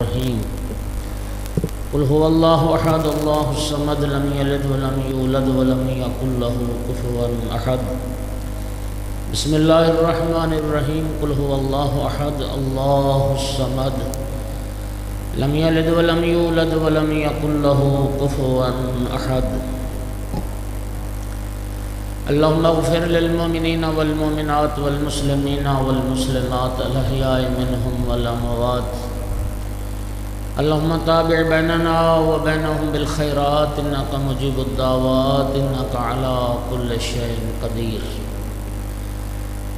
الرحيم قل هو الله أحد الله الصمد لم يلد ولم يولد ولم يكن له كفوا أحد بسم الله الرحمن الرحيم قل هو الله أحد الله الصمد لم يلد ولم يولد ولم يكن له كفوا أحد اللهم اغفر للمؤمنين والمؤمنات والمسلمين والمسلمات الأحياء منهم والأموات اللهم تابع بيننا وبينهم بالخيرات إنك مجيب الدعوات إنك على كل شيء قدير۔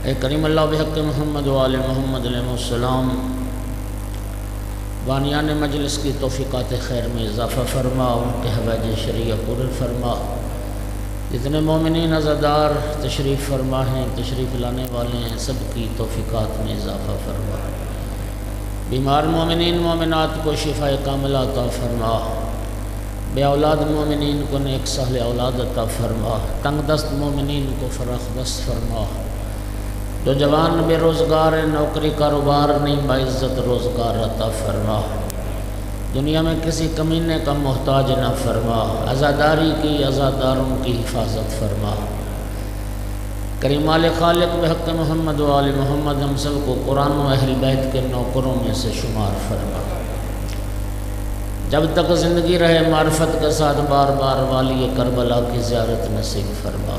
اے کریم اللہ بحق محمد وآل محمد علیہ السلام، بانیان مجلس کی توفیقات خیر میں اضافہ فرما، ان کے حوائج شریعہ پورے فرما، جتنے مومنین عزادار تشریف فرما ہیں، تشریف لانے والے ہیں، سب کی توفیقات میں اضافہ فرما، بیمار مومنین مومنات کو شفاء کاملہ عطا فرما، بے اولاد مومنین کو نیک سہل اولاد عطا فرما، تنگ دست مومنین کو فراخ دست فرما، جو جوان بے روزگار نوکری کاروبار نہیں باعزت روزگار عطا فرما، دنیا میں کسی کمینے کا محتاج نہ فرما، عزاداری کی عزاداروں کی حفاظت فرما۔ کریم آل خالق بحق محمد و آل محمد ہم سب کو قرآن و اہل بیت کے نوکروں میں سے شمار فرما، جب تک زندگی رہے معرفت کے ساتھ بار بار والی کربلا کی زیارت نصیب فرما،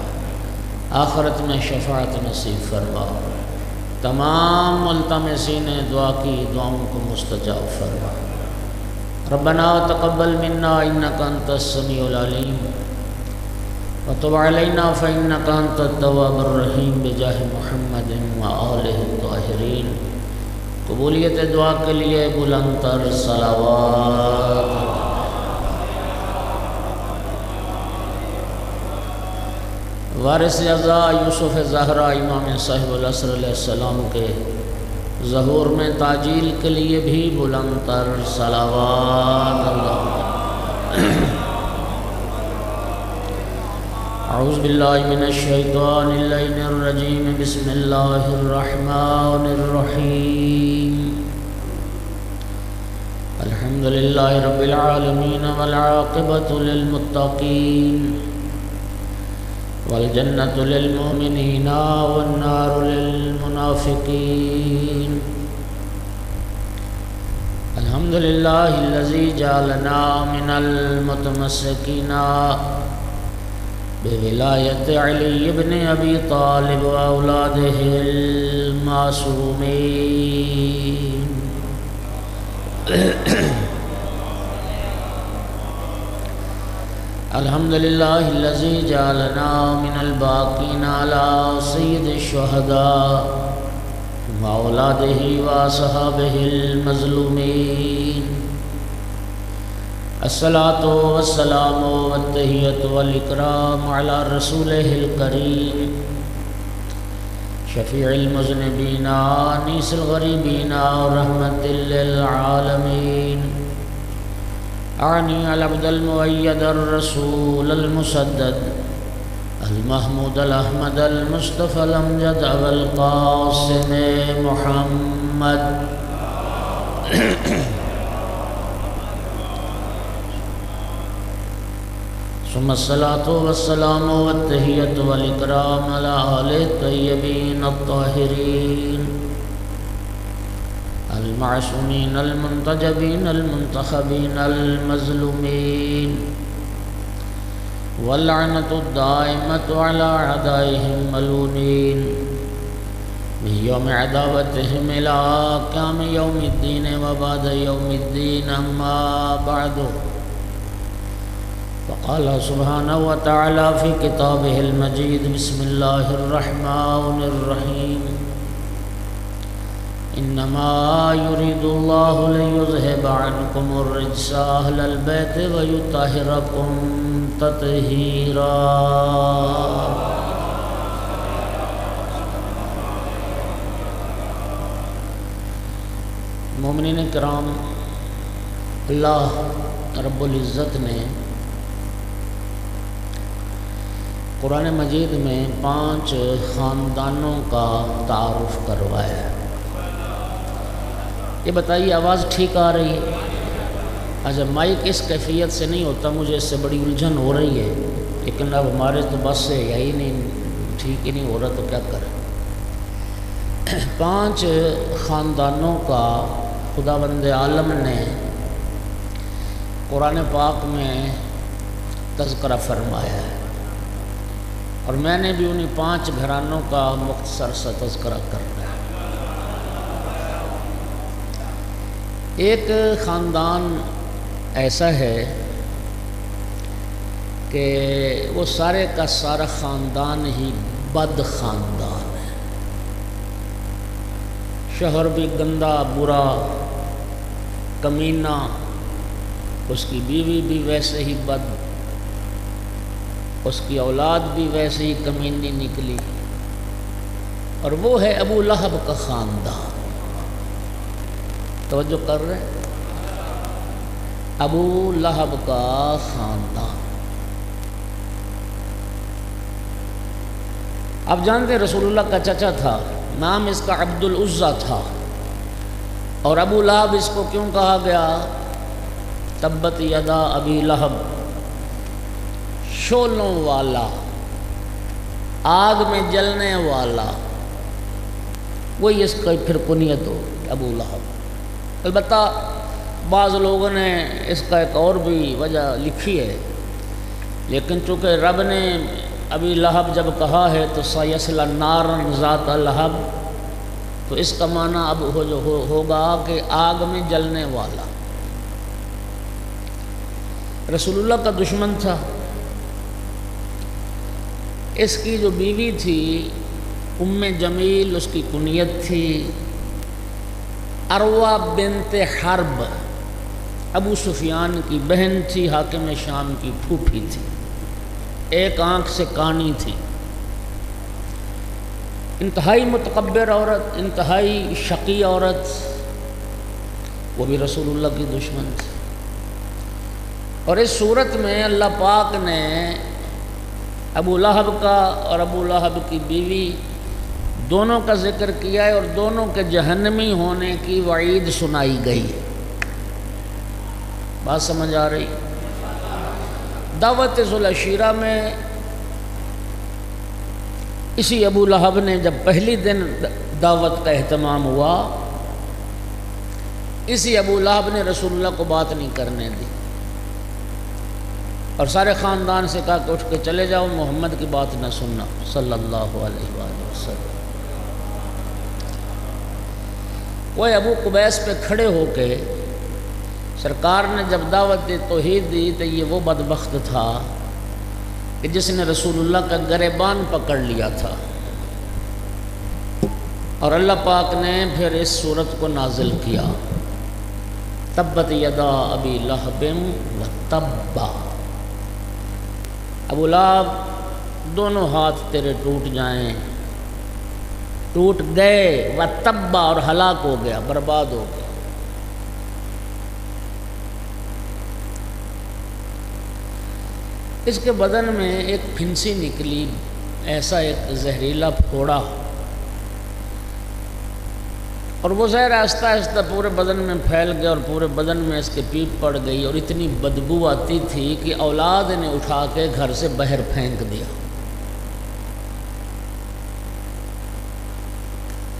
آخرت میں شفاعت نصیب فرما، تمام ملتمسین دعا کی دعاؤں کو مستجاب فرما۔ ربنا تقبل منا انک انت السمیع العلیم وتب علینا فإنک انت التواب الرحیم بجاہ محمد وآلہ الطاہرین۔ قبولیت دعا کے لیے بلند تر صلوات۔ وارث اعزا یوسف زہرا امام صاحب العصر علیہ السلام کے ظہور میں تعجیل کے لیے بھی بلند تر صلوات۔ اعوذ باللہ من الشیطان اللعین الرجیم بسم اللہ الرحمن الرحیم الحمدللہ رب العالمین والعاقبۃ للمتقین والجنة للمؤمنین والنار للمنافقین۔ الحمدللہ الذی جعلنا من المتمسکین بولایت علی ابن ابی طالب واولادہ المعصومین۔ الحمدللہ الذی جعلنا من الباقین علی سید الشہداء واولادہ واصحابہ المظلومین۔ الصلاۃ والسلام والتحیۃ والاکرام علی رسولہ الکریم شفیع المذنبین انیس الغریبین رحمۃ للعالمین۔ اعنی العبد المؤید الرسول المسدد المحمود الاحمد المصطفى الامجد ابا القاسم محمد۔ ثم الصلاۃ والسلام والتحیۃ والاکرام علی آل الطیبین الطاہرین المعصومین المنتجبین المنتخبین المظلومین، واللعنۃ الدائمۃ علی اعدائہم ملعونین من یوم عداوتہم الی قیام یوم الدین وبعد یوم الدین، اما بعد فقال سبحانہ وتعالی فی کتابہ المجید بسم اللہ الرحمن الرحیم انما یرید اللہ لیذہب عنکم الرجس اہل البیت ویطہرکم تطہیرا۔ مومنین کرام، اللہ رب العزت نے قرآن مجید میں 5 خاندانوں کا تعارف کروایا ہے۔ یہ بتائیے آواز ٹھیک آ رہی ہے؟ اچھا مائک اس کیفیت سے نہیں ہوتا، مجھے اس سے بڑی الجھن ہو رہی ہے، لیکن اب ہمارے تو بس سے یہی نہیں، ٹھیک ہی نہیں ہو رہا تو کیا کریں۔ 5 خاندانوں کا خداوند عالم نے قرآن پاک میں تذکرہ فرمایا ہے، اور میں نے بھی انہیں 5 گھرانوں کا مختصر سا تذکرہ کرنا ہے۔ ایک خاندان ایسا ہے کہ وہ سارے کا سارا خاندان ہی بد خاندان ہے، شوہر بھی گندا برا کمینہ، اس کی بیوی بھی ویسے ہی بد، اس کی اولاد بھی ویسے ہی کمینی نکلی، اور وہ ہے ابو لہب کا خاندان۔ توجہ کر رہے ہیں؟ ابو لہب کا خاندان۔ آپ جانتے رسول اللہ کا چچا تھا، نام اس کا عبد العزیٰ تھا، اور ابو لہب اس کو کیوں کہا گیا؟ تبت یدا ابی لہب، شولوں والا، آگ میں جلنے والا، وہی اس کا پھر کنیت ہو ابو لہب۔ البتہ بعض لوگوں نے اس کا ایک اور بھی وجہ لکھی ہے، لیکن چونکہ رب نے ابی لہب جب کہا ہے تو سیصلی نارا ذات لہب، تو اس کا معنی اب ہوگا کہ آگ میں جلنے والا۔ رسول اللہ کا دشمن تھا۔ اس کی جو بیوی تھی ام جمیل، اس کی کنیت تھی عروہ بنت حرب، ابو سفیان کی بہن تھی، حاکم شام کی پھوپھی تھی، ایک آنکھ سے کانی تھی، انتہائی متکبر عورت، انتہائی شقی عورت، وہ بھی رسول اللہ کی دشمن تھی۔ اور اس صورت میں اللہ پاک نے ابو لہب کا اور ابو لہب کی بیوی دونوں کا ذکر کیا ہے، اور دونوں کے جہنمی ہونے کی وعید سنائی گئی ہے۔ بات سمجھ آ رہی؟ دعوت ذوالعشیرہ میں اسی ابو لہب نے جب پہلی دن دعوت کا اہتمام ہوا، اسی ابو لہب نے رسول اللہ کو بات نہیں کرنے دی، اور سارے خاندان سے کہا کہ اٹھ کے چلے جاؤ، محمد کی بات نہ سننا صلی اللہ علیہ وآلہ وسلم۔ وہ ابو قبیس پہ کھڑے ہو کے سرکار نے جب دعوت توحید دی تو یہ وہ بدبخت تھا کہ جس نے رسول اللہ کا گریبان پکڑ لیا تھا، اور اللہ پاک نے پھر اس صورت کو نازل کیا، تبت یدا ابی لہب وتب، ابو لہب دونوں ہاتھ تیرے ٹوٹ جائیں، ٹوٹ گئے، وتب، اور ہلاک ہو گیا، برباد ہو گیا۔ اس کے بدن میں ایک پھنسی نکلی، ایسا ایک زہریلا پھوڑا، اور وہ زہر آہستہ آہستہ پورے بدن میں پھیل گیا، اور پورے بدن میں اس کے پیپ پڑ گئی، اور اتنی بدبو آتی تھی کہ اولاد نے اٹھا کے گھر سے باہر پھینک دیا۔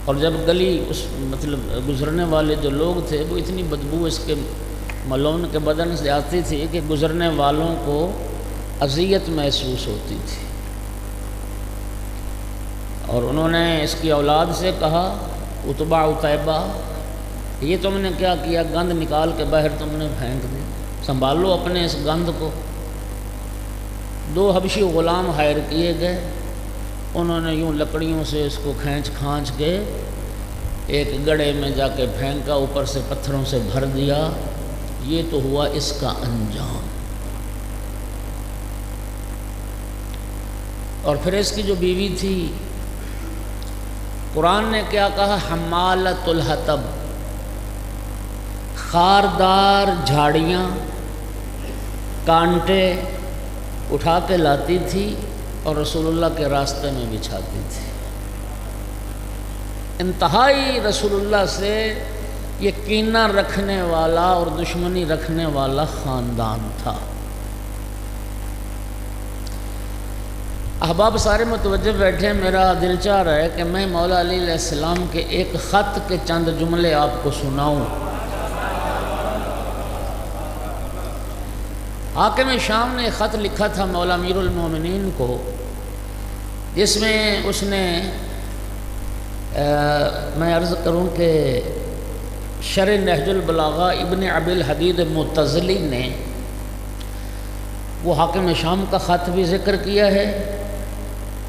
اور جب گلی اس گزرنے والے جو لوگ تھے، وہ اتنی بدبو اس کے ملون کے بدن سے آتی تھی کہ گزرنے والوں کو اذیت محسوس ہوتی تھی، اور انہوں نے اس کی اولاد سے کہا، اتبا اتیبہ، یہ تم نے کیا کیا؟ گند نکال کے باہر تم نے پھینک دی، سنبھالو اپنے اس گند کو۔ 2 حبشی غلام ہائر کیے گئے، انہوں نے یوں لکڑیوں سے اس کو کھینچ کھانچ کے ایک گڑھے میں جا کے پھینکا، اوپر سے پتھروں سے بھر دیا۔ یہ تو ہوا اس کا انجام۔ اور پھر اس کی جو بیوی تھی، قرآن نے کیا کہا؟ حمالۃ الحطب، خاردار جھاڑیاں، کانٹے اٹھا کے لاتی تھی اور رسول اللہ کے راستے میں بچھاتی تھی۔ انتہائی رسول اللہ سے یہ کینہ رکھنے والا اور دشمنی رکھنے والا خاندان تھا۔ احباب سارے متوجہ بیٹھے، میرا دل چاہ رہا ہے کہ میں مولا علی علیہ السلام کے ایک خط کے چند جملے آپ کو سناؤں۔ حاکم شام نے ایک خط لکھا تھا مولا امیر المومنین کو، جس میں اس نے میں عرض کروں کہ شرح نہج البلاغہ ابن ابی الحدید معتزلی نے وہ حاکم شام کا خط بھی ذکر کیا ہے،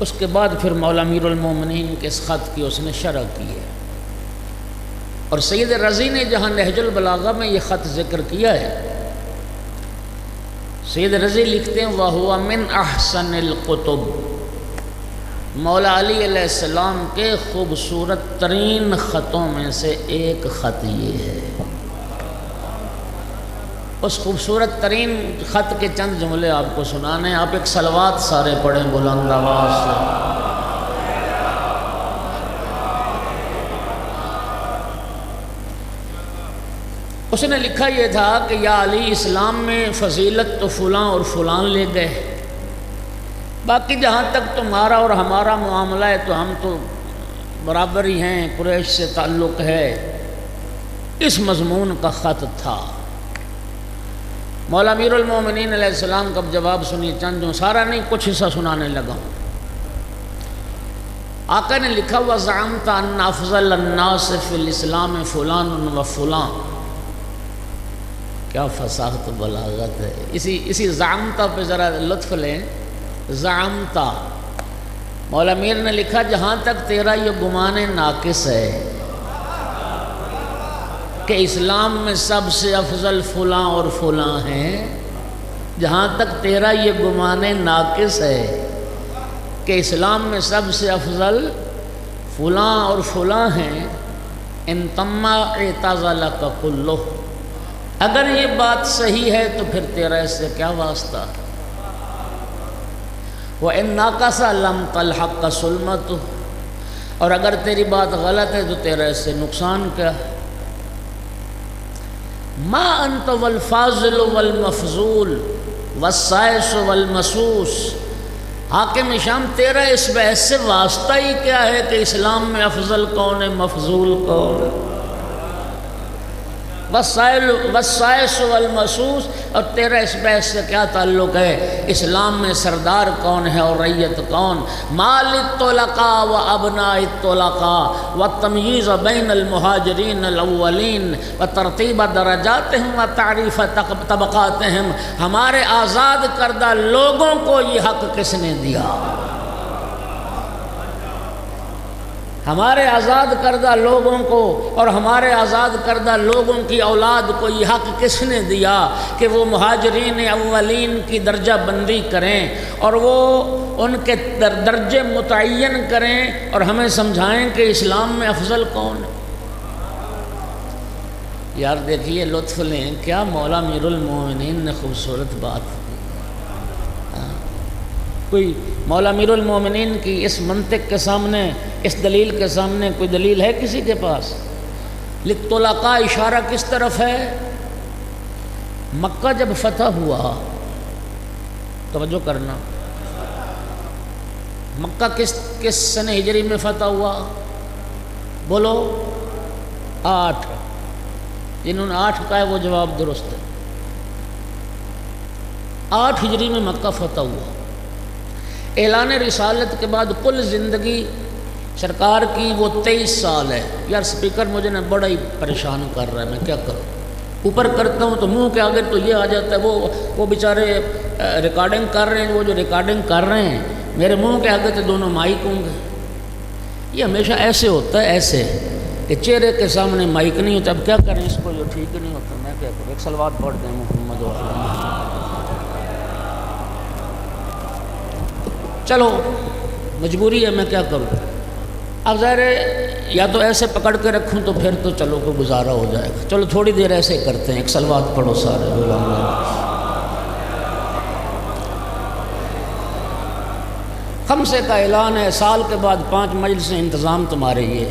اس کے بعد پھر مولا امیر المومنین کے اس خط کی اس نے شرح کی ہے، اور سید رضی نے جہاں نہج البلاغہ میں یہ خط ذکر کیا ہے، سید رضی لکھتے ہیں وَهُوَ مِنْ أَحْسَنِ الْقُطُبِ، مولا علی علیہ السلام کے خوبصورت ترین خطوں میں سے ایک خط یہ ہے۔ اس خوبصورت ترین خط کے چند جملے آپ کو سنانے ہیں، آپ ایک صلوات سارے پڑھیں بلند آواز سے۔ اس نے لکھا یہ تھا کہ یا علی، اسلام میں فضیلت تو فلاں اور فلاں لے گئے، باقی جہاں تک تمہارا اور ہمارا معاملہ ہے تو ہم تو برابر ہی ہیں، قریش سے تعلق ہے۔ اس مضمون کا خط تھا۔ مولا امیر المومنین علیہ السلام کا جواب سنیے، چند جو سارا نہیں کچھ حصہ سنانے لگا۔ آقا نے لکھا وَزَعَمْتَ أَنَّ أَفْضَلَ النَّاسِ فِي الْإِسْلَامِ فُلَانٌ وَفُلَانٌ، کیا فصاحت و بلاغت ہے۔ اسی زعمتا پہ ذرا لطف لیں۔ زعمتا، مولا امیر نے لکھا جہاں تک تیرا یہ گمان ناقص ہے کہ اسلام میں سب سے افضل فلاں اور فلاں ہیں، جہاں تک تیرا یہ گمان ناقص ہے کہ اسلام میں سب سے افضل فلاں اور فلاں ہیں، ان تما اعتزلک کلہ، اگر یہ بات صحیح ہے تو پھر تیرا اس سے کیا واسطہ؟ وَإِن نَاقَصَ لَمْ تَلْحَقَّ سُلْمَتُهُ، اور اگر تیری بات غلط ہے تو تیرا اس سے نقصان کیا؟ مَا أَنْتَ وَالْفَاضِلُ وَالْمَفْضُولُ وَالسَّائِسُ وَالْمَسُوسُ، حاکم شام تیرا اس بحث سے واسطہ ہی کیا ہے کہ اسلام میں افضل کون ہے مفضول کون ہے؟ والسائس والمسوس، اور تیرا اس بحث سے کیا تعلق ہے اسلام میں سردار کون ہے اور ریت کون؟ مال الطلقاء و ابناء الطلقاء والتمییز بین المہاجرین الاولین وترتیب درجاتہم وتعریف طبقاتہم، ہمارے آزاد کردہ لوگوں کو یہ حق کس نے دیا؟ ہمارے آزاد کردہ لوگوں کو اور ہمارے آزاد کردہ لوگوں کی اولاد کو یہ حق کس نے دیا کہ وہ مہاجرین اولین کی درجہ بندی کریں اور وہ ان کے درجے متعین کریں اور ہمیں سمجھائیں کہ اسلام میں افضل کون ہے؟ یار دیکھیے، لطف لیں، کیا مولا امیر المومنین نے خوبصورت بات کی۔ کوئی مولا امیر المومنین کی اس منطق کے سامنے، اس دلیل کے سامنے کوئی دلیل ہے کسی کے پاس؟ للطلقاء اشارہ کس طرف ہے؟ مکہ جب فتح ہوا، توجہ کرنا، مکہ کس سن ہجری میں فتح ہوا؟ بولو 8۔ جنہوں نے 8 کہا ہے وہ جواب درست ہے۔ 8 ہجری میں مکہ فتح ہوا۔ اعلان رسالت کے بعد کل زندگی سرکار کی وہ 23 سال ہے۔ یار سپیکر مجھے نا بڑا ہی پریشان کر رہا ہے، میں کیا کروں؟ اوپر کرتا ہوں تو منہ کے آگے تو یہ آ جاتا ہے، وہ بیچارے ریکارڈنگ کر رہے ہیں، وہ جو ریکارڈنگ کر رہے ہیں میرے منہ کے آگے تو دونوں مائک ہوں گے۔ یہ ہمیشہ ایسے ہوتا ہے، ایسے کہ چہرے کے سامنے مائک نہیں ہوتا۔ اب کیا کریں اس کو، جو ٹھیک نہیں ہوتا، میں کیا کروں؟ ایک صلوات پڑھ دیں محمد و چلو مجبوری ہے، میں کیا کروں؟ اب ظاہر ہے یا تو ایسے پکڑ کے رکھوں تو پھر تو چلو کوئی گزارا ہو جائے گا۔ چلو تھوڑی دیر ایسے کرتے ہیں، ایک صلوات پڑھو سارے۔ خمسے کا اعلان ہے، سال کے بعد 5 مجلسیں انتظام تمہارے یہ۔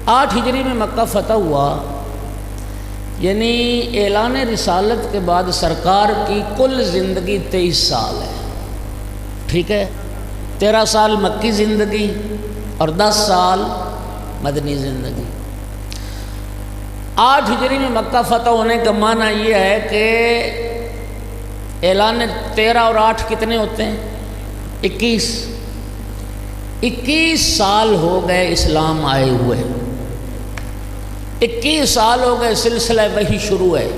8 ہجری میں مکہ فتح ہوا، یعنی اعلان رسالت کے بعد سرکار کی کل زندگی 23 سال ہے، ٹھیک ہے، 13 سال مکی زندگی اور 10 سال مدنی زندگی۔ 8 ہجری میں مکہ فتح ہونے کا معنی یہ ہے کہ اعلان 13 اور 8 کتنے ہوتے ہیں؟ 21 سال ہو گئے اسلام آئے ہوئے، 21 سال ہو گئے سلسلہ وحی شروع ہے۔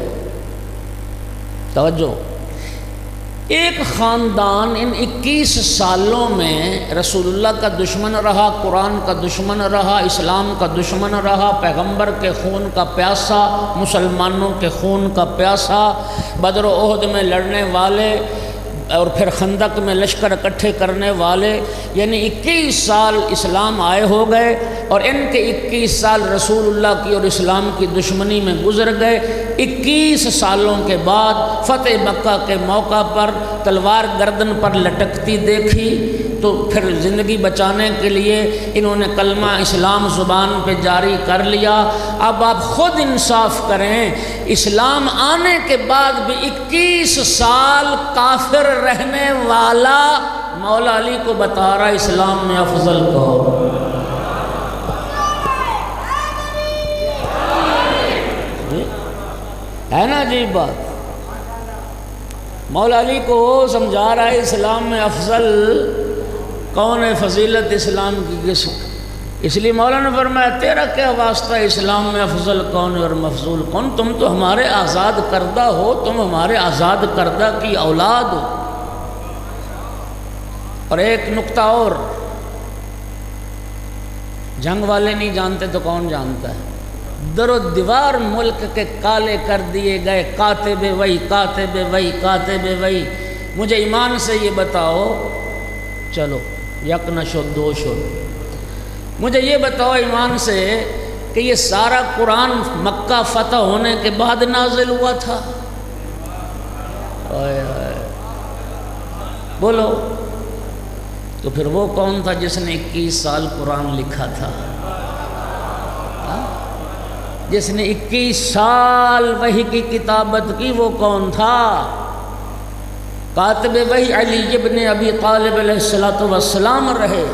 توجہ، ایک خاندان ان 21 سالوں میں رسول اللہ کا دشمن رہا، قرآن کا دشمن رہا، اسلام کا دشمن رہا، پیغمبر کے خون کا پیاسا، مسلمانوں کے خون کا پیاسا، بدر و احد میں لڑنے والے اور پھر خندق میں لشکر اکٹھے کرنے والے، یعنی 21 سال اسلام آئے ہو گئے، اور ان کے 21 سال رسول اللہ کی اور اسلام کی دشمنی میں گزر گئے۔ 21 سالوں کے بعد فتح مکہ کے موقع پر تلوار گردن پر لٹکتی دیکھی تو پھر زندگی بچانے کے لیے انہوں نے کلمہ اسلام زبان پہ جاری کر لیا۔ اب آپ خود انصاف کریں، اسلام آنے کے بعد بھی 21 سال کافر رہنے والا مولا علی کو بتا رہا اسلام میں افضل کون ہے نا؟ عجیب بات، مولا علی کو سمجھا رہا ہے اسلام میں افضل کون ہے، فضیلت اسلام کی کس۔ اس لیے مولانا نے فرمایا تیرا کیا واسطہ اسلام میں افضل کون ہے اور مفضول کون، تم تو ہمارے آزاد کردہ ہو، تم ہمارے آزاد کردہ کی اولاد ہو۔ اور ایک نقطہ اور، جنگ والے نہیں جانتے تو کون جانتا ہے، در و دیوار ملک کے کالے کر دیے گئے، کاتب وہی کاتب وہی کاتب وہی۔ مجھے ایمان سے یہ بتاؤ، چلو یک نہ شد دو شد، مجھے یہ بتاؤ ایمان سے کہ یہ سارا قرآن مکہ فتح ہونے کے بعد نازل ہوا تھا؟ بولو، تو پھر وہ کون تھا جس نے 21 سال قرآن لکھا تھا؟ جس نے 21 سال وحی کی کتابت کی وہ کون تھا؟ کاتب وحی علی ابن ابی طالب علیہ السلام رہے۔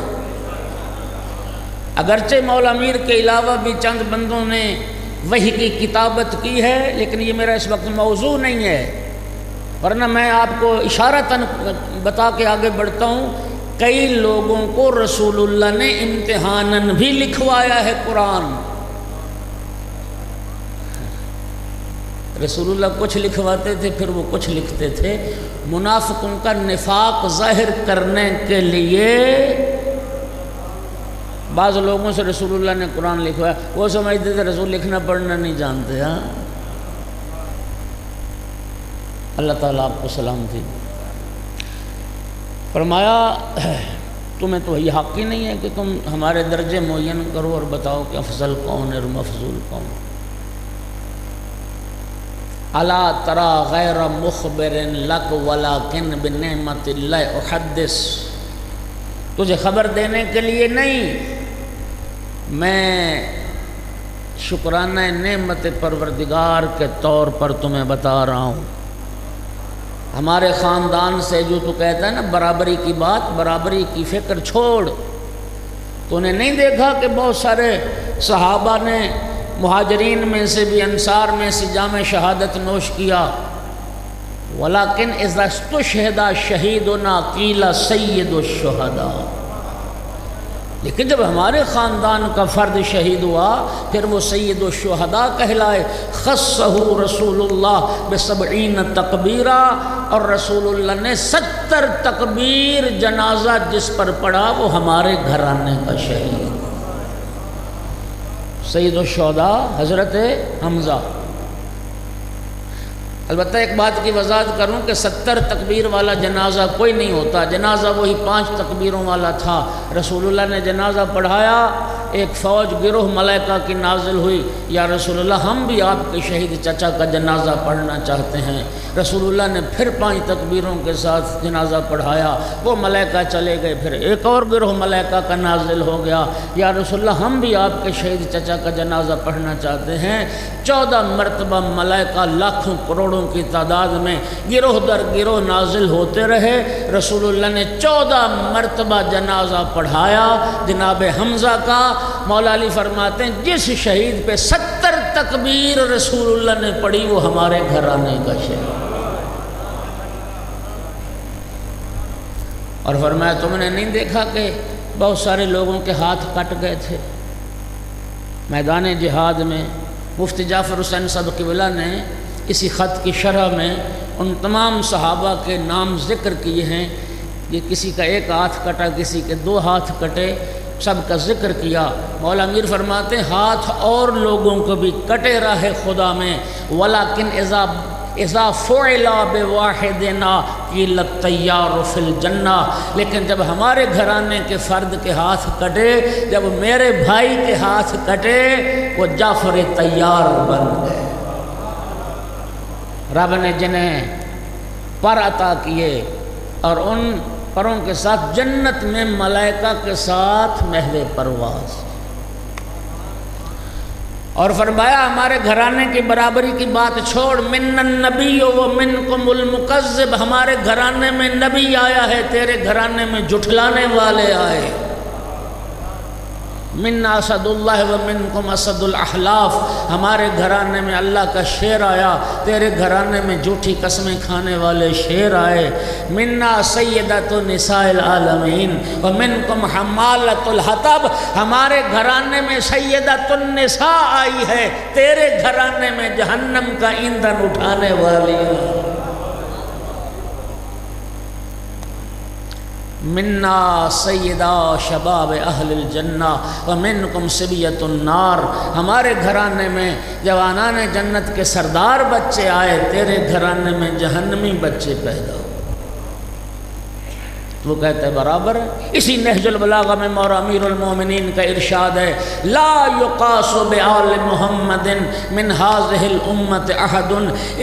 اگرچہ مولا امیر کے علاوہ بھی چند بندوں نے وحی کی کتابت کی ہے، لیکن یہ میرا اس وقت موضوع نہیں ہے، ورنہ میں آپ کو اشارتاً بتا کے آگے بڑھتا ہوں۔ کئی لوگوں کو رسول اللہ نے امتحاناً بھی لکھوایا ہے قرآن۔ رسول اللہ کچھ لکھواتے تھے، پھر وہ کچھ لکھتے تھے، منافقوں کا نفاق ظاہر کرنے کے لیے۔ بعض لوگوں سے رسول اللہ نے قرآن لکھوایا، وہ سمجھتے تھے رسول لکھنا پڑھنا نہیں جانتے۔ ہاں، اللہ تعالیٰ آپ کو سلامتی۔ فرمایا تمہیں تو یہ حق ہی نہیں ہے کہ تم ہمارے درجے معین کرو اور بتاؤ کہ افضل کون ہے اور مفضول کون۔ الا ترى غیر مخبر لک ولکن بنعمت اللہ احدث، تجھے خبر دینے کے لیے نہیں، میں شکرانہ نعمت پروردگار کے طور پر تمہیں بتا رہا ہوں۔ ہمارے خاندان سے جو تو کہتا ہے نا برابری کی بات، برابری کی فکر چھوڑ، تو نے نہیں دیکھا کہ بہت سارے صحابہ نے مہاجرین میں سے بھی انصار میں سے جام شہادت نوش کیا؟ ولیکن اذا استشہد شہیدنا قیل سید الشہداء، لیکن جب ہمارے خاندان کا فرد شہید ہوا پھر وہ سید الشہداء کہلائے۔ خصہ رسول اللہ ب70 تکبیرہ، اور رسول اللہ نے 70 تکبیر جنازہ جس پر پڑھا وہ ہمارے گھرانے کا شہید، سید الشہداء حضرت حمزہ۔ البتہ ایک بات کی وضاحت کروں کہ 70 تکبیر والا جنازہ کوئی نہیں ہوتا، جنازہ وہی 5 تکبیروں والا تھا۔ رسول اللہ نے جنازہ پڑھایا، ایک فوج گروہ ملائکہ کی نازل ہوئی، یا رسول اللہ ہم بھی آپ کے شہید چچا کا جنازہ پڑھنا چاہتے ہیں۔ رسول اللہ نے پھر 5 تکبیروں کے ساتھ جنازہ پڑھایا، وہ ملائکہ چلے گئے، پھر ایک اور گروہ ملائکہ کا نازل ہو گیا، یا رسول اللہ ہم بھی آپ کے شہید چچا کا جنازہ پڑھنا چاہتے ہیں۔ 14 مرتبہ ملائکہ لاکھوں کروڑوں کی تعداد میں گروہ در گروہ نازل ہوتے رہے۔ رسول اللہ نے 14 مرتبہ جنازہ پڑھایا جناب حمزہ کا۔ مولا علی فرماتے ہیں جس شہید پہ 70 تکبیر رسول اللہ نے پڑھی وہ ہمارے گھرانے کا شہید، اور فرمایا تم نے نہیں دیکھا کہ بہت سارے لوگوں کے ہاتھ کٹ گئے تھے میدان جہاد میں؟ مفتی جعفر حسین صدقی قبلہ نے اسی خط کی شرح میں ان تمام صحابہ کے نام ذکر کیے ہیں، یہ کسی کا 1 ہاتھ کٹا، کسی کے 2 ہاتھ کٹے، سب کا ذکر کیا۔ مولا امیر فرماتے ہیں ہاتھ اور لوگوں کو بھی کٹے راہ خدا میں، ولیکن اذا فعل بواحدنا قیل الطیار فی الجنہ، لیکن جب ہمارے گھرانے کے فرد کے ہاتھ کٹے، جب میرے بھائی کے ہاتھ کٹے، وہ جعفر طیار بن گئے۔ رب نے جنہیں پر عطا کیے اور ان پروں کے ساتھ جنت میں ملائکہ کے ساتھ محو پرواز، اور فرمایا ہمارے گھرانے کی برابری کی بات چھوڑ، من النبی و منکم المکذب، ہمارے گھرانے میں نبی آیا ہے، تیرے گھرانے میں جھٹلانے والے آئے۔ من اسد اللہ و منکم اسد الاحلاف، ہمارے گھرانے میں اللہ کا شیر آیا، تیرے گھرانے میں جھوٹی قسمیں کھانے والے شیر آئے۔ منا سیدۃ نساء العالمین و منکم حمالۃ الحطب، ہمارے گھرانے میں سیدۃ النساء آئی ہے، تیرے گھرانے میں جہنم کا ایندھن اٹھانے والی ہے۔ منا سیدہ شباب اہل الجنہ ومنکم صبیۃ النار، ہمارے گھرانے میں جوانان جنت کے سردار بچے آئے، تیرے گھرانے میں جہنمی بچے پیدا ہوئے۔ وہ کہتے ہیں برابر ہے۔ اسی نہج البلاغہ میں مولا امیر المومنین کا ارشاد ہے، لا یقاس بآل محمد من هذه الامت احد،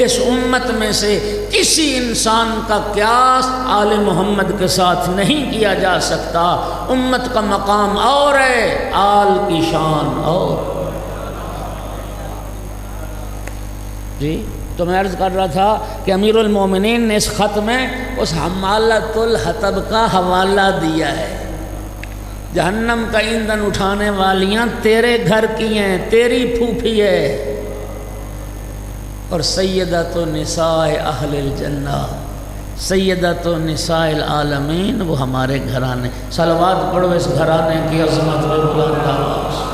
اس امت میں سے کسی انسان کا قیاس آل محمد کے ساتھ نہیں کیا جا سکتا۔ امت کا مقام اور ہے، آل کی شان اور۔ جی تو میں عرض کر رہا تھا کہ امیر المومنین نے اس خط میں اس حمالۃ الحطب کا حوالہ دیا ہے، جہنم کا ایندھن اٹھانے والیاں تیرے گھر کی ہیں، تیری پھوپھی ہے، اور سیدۃ نساء اہل الجنہ، سیدۃ نساء العالمین، وہ ہمارے گھرانے۔ صلوات پڑھو اس گھرانے کی عظمت میں بلند آواز۔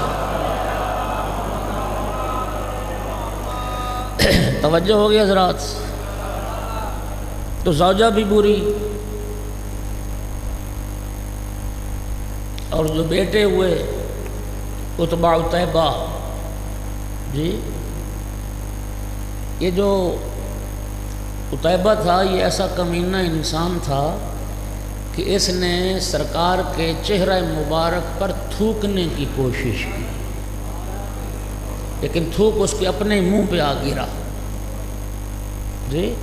توجہ ہوگی حضرات؟ تو زوجہ بھی بری، اور جو بیٹے ہوئے عتبہ عتیبہ، جی یہ جو عتیبہ تھا یہ ایسا کمینہ انسان تھا کہ اس نے سرکار کے چہرہ مبارک پر تھوکنے کی کوشش کی، لیکن تھوک اس کے اپنے منہ پہ آ گرا، جی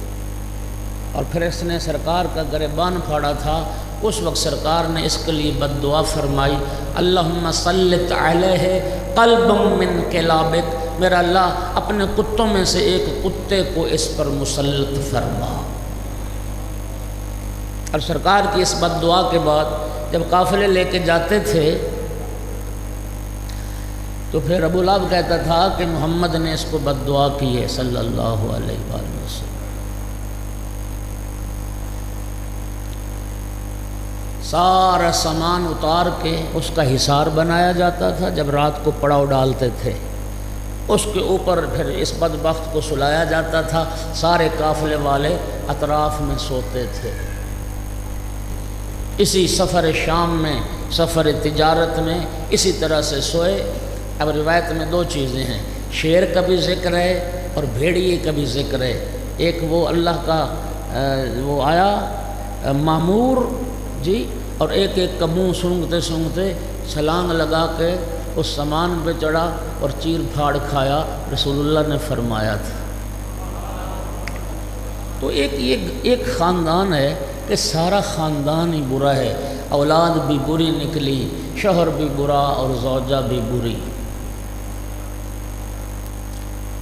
اور پھر اس نے سرکار کا گریبان پھاڑا تھا۔ اس وقت سرکار نے اس کے لیے بد دعا فرمائی، اللہم سلط علیہ قلبا من کلابک، میرا اللہ اپنے کتوں میں سے ایک کتے کو اس پر مسلط فرما۔ اور سرکار کی اس بد دعا کے بعد جب قافلے لے کے جاتے تھے تو پھر ابو لہب کہتا تھا کہ محمد نے اس کو بد دعا کی ہے صلی اللہ علیہ وآلہ وسلم۔ سارا سامان اتار کے اس کا حصار بنایا جاتا تھا، جب رات کو پڑاؤ ڈالتے تھے اس کے اوپر پھر اس بدبخت کو سلایا جاتا تھا، سارے قافلے والے اطراف میں سوتے تھے۔ اسی سفر شام میں، سفر تجارت میں اسی طرح سے سوئے۔ اب روایت میں 2 چیزیں ہیں، شیر کا بھی ذکر ہے اور بھیڑیے کا بھی ذکر ہے۔ ایک وہ اللہ کا وہ آیا مامور، جی، اور ایک کا منہ سونگتے سونگتے چھلانگ لگا کے اس سامان پہ چڑھا اور چیر پھاڑ کھایا، رسول اللہ نے فرمایا تھا۔ تو ایک خاندان ہے کہ سارا خاندان ہی برا ہے، اولاد بھی بری نکلی، شوہر بھی برا اور زوجہ بھی بری۔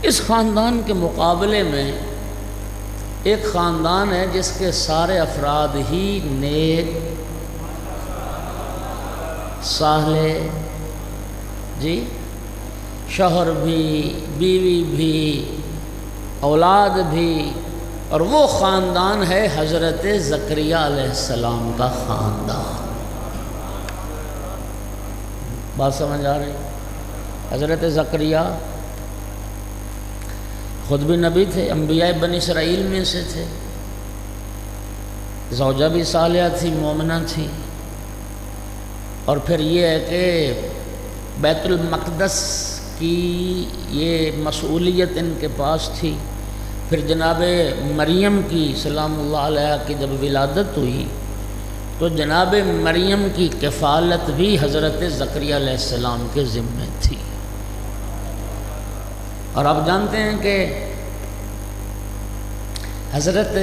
اس خاندان کے مقابلے میں ایک خاندان ہے جس کے سارے افراد ہی نیک، صالح، جی، شوہر بھی، بیوی بھی، اولاد بھی، اور وہ خاندان ہے حضرت زکریا علیہ السلام کا خاندان۔ بات سمجھ آ رہی؟ حضرت زکریا خود بھی نبی تھے، انبیاء بنی اسرائیل میں سے تھے، زوجہ بھی صالحہ تھی، مومنہ تھی، اور پھر یہ ہے کہ بیت المقدس کی یہ مسئولیت ان کے پاس تھی۔ پھر جناب مریم کی سلام اللہ علیہ کی جب ولادت ہوئی تو جناب مریم کی کفالت بھی حضرت زکریا علیہ السلام کے ذمہ تھی۔ اور آپ جانتے ہیں کہ حضرت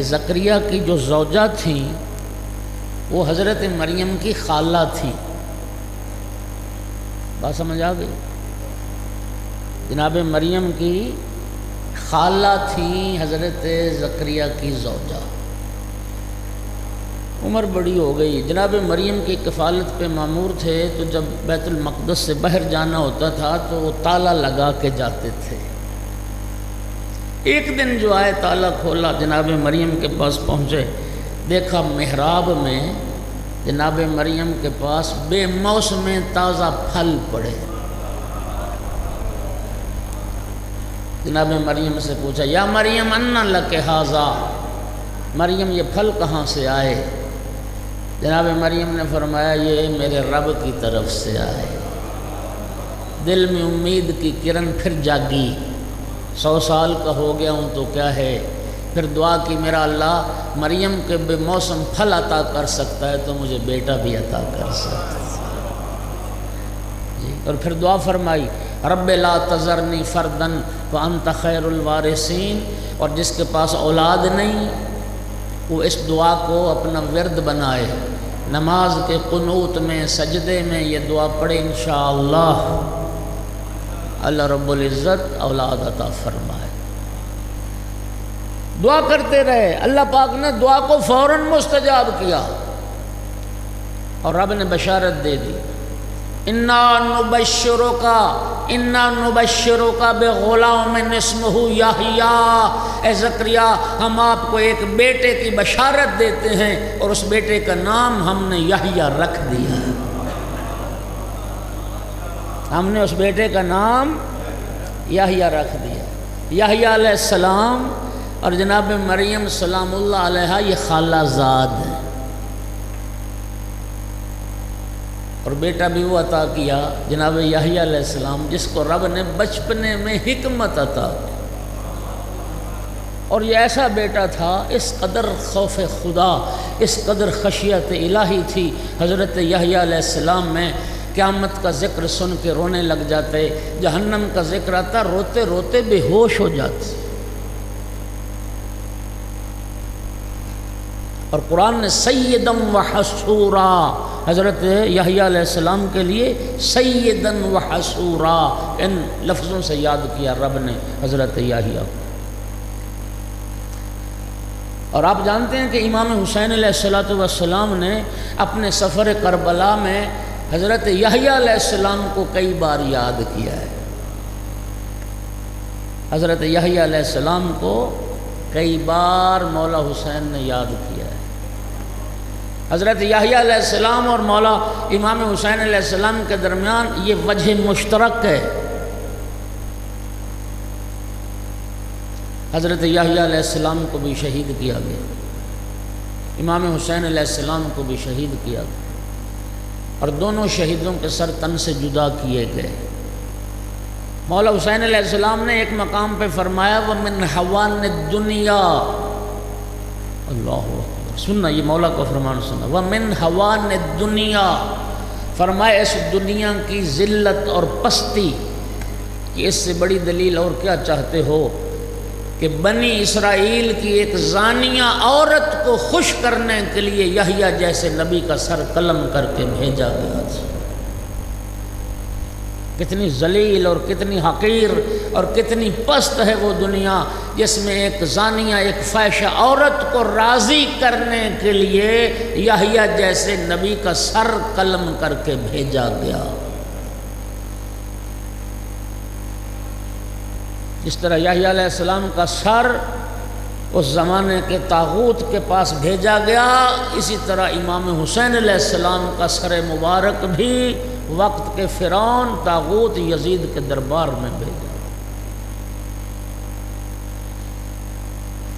زکریا کی جو زوجہ تھیں وہ حضرت مریم کی خالہ تھی۔ بات سمجھ آ گئی؟ جناب مریم کی خالہ تھیں حضرت زکریا کی زوجہ۔ عمر بڑی ہو گئی، جناب مریم کی کفالت پہ مامور تھے، تو جب بیت المقدس سے باہر جانا ہوتا تھا تو وہ تالا لگا کے جاتے تھے۔ ایک دن جو آئے تالا کھولا، جناب مریم کے پاس پہنچے، دیکھا محراب میں جناب مریم کے پاس بے موسم تازہ پھل پڑے۔ جناب مریم سے پوچھا، یا مریم انا لک ھذا، مریم یہ پھل کہاں سے آئے؟ جناب مریم نے فرمایا یہ میرے رب کی طرف سے آئے۔ دل میں امید کی کرن پھر جاگی، 100 سال کا ہو گیا ہوں تو کیا ہے۔ پھر دعا کی، میرا اللہ مریم کے بے موسم پھل عطا کر سکتا ہے تو مجھے بیٹا بھی عطا کر سکتا ہے جی۔ اور پھر دعا فرمائی، رب لا تذرنی فردن وانت خیر الوارثین، اور جس کے پاس اولاد نہیں وہ اس دعا کو اپنا ورد بنائے، نماز کے قنوت میں، سجدے میں یہ دعا پڑھے، انشاءاللہ اللہ رب العزت اولاد عطا فرمائے۔ دعا کرتے رہے، اللہ پاک نے دعا کو فوراً مستجاب کیا اور رب نے بشارت دے دی، انا نبشرک بغلام اسمہ یحییٰ، اے زکریا ہم آپ کو ایک بیٹے کی بشارت دیتے ہیں اور اس بیٹے کا نام ہم نے یحییٰ رکھ دیا۔ ہم نے اس بیٹے کا نام یحییٰ رکھ دیا۔ یحییٰ علیہ السلام اور جناب مریم سلام اللہ علیہ یہ خالہ زاد ہیں، اور بیٹا بھی وہ عطا کیا جناب یحییٰ علیہ السلام، جس کو رب نے بچپنے میں حکمت عطا کی۔ اور یہ ایسا بیٹا تھا، اس قدر خوف خدا، اس قدر خشیت الہی تھی حضرت یحییٰ علیہ السلام میں، قیامت کا ذکر سن کے رونے لگ جاتے، جہنم کا ذکر آتا روتے روتے بے ہوش ہو جاتے۔ اور قرآن نے سیدن و حسورا، حضرت یحییٰ علیہ السلام کے لیے سیدن و حسورا ان لفظوں سے یاد کیا رب نے حضرت یحییٰ کو۔ اور آپ جانتے ہیں کہ امام حسین علیہ السلام نے اپنے سفر کربلا میں حضرت یحییٰ علیہ السلام کو کئی بار یاد کیا ہے۔ حضرت یحییٰ علیہ السلام کو کئی بار مولا حسین نے یاد کیا ہے۔ حضرت یحییٰ علیہ السلام اور مولا امام حسین علیہ السلام کے درمیان یہ وجہ مشترک ہے۔ حضرت یحییٰ علیہ السلام کو بھی شہید کیا گیا، امام حسین علیہ السلام کو بھی شہید کیا گیا، اور دونوں شہیدوں کے سر تن سے جدا کیے گئے۔ مولا حسین علیہ السلام نے ایک مقام پہ فرمایا وَمِنْ حَوَانِ الدُّنْيَا، اللہ اکبر، سننا یہ مولا کا فرمان سننا، وَمِنْ حَوَانِ الدُّنْيَا فرمایا اس دنیا کی ذلت اور پستی کہ اس سے بڑی دلیل اور کیا چاہتے ہو کہ بنی اسرائیل کی ایک زانیہ عورت کو خوش کرنے کے لیے یحییٰ جیسے نبی کا سر قلم کر کے بھیجا گیا تھا۔ کتنی ذلیل اور کتنی حقیر اور کتنی پست ہے وہ دنیا جس میں ایک زانیہ ایک فاحشہ عورت کو راضی کرنے کے لیے یحییٰ جیسے نبی کا سر قلم کر کے بھیجا گیا۔ جس طرح یحییٰ علیہ السلام کا سر اس زمانے کے طاغوت کے پاس بھیجا گیا، اسی طرح امام حسین علیہ السلام کا سر مبارک بھی وقت کے فرعون طاغوت یزید کے دربار میں بھیجا۔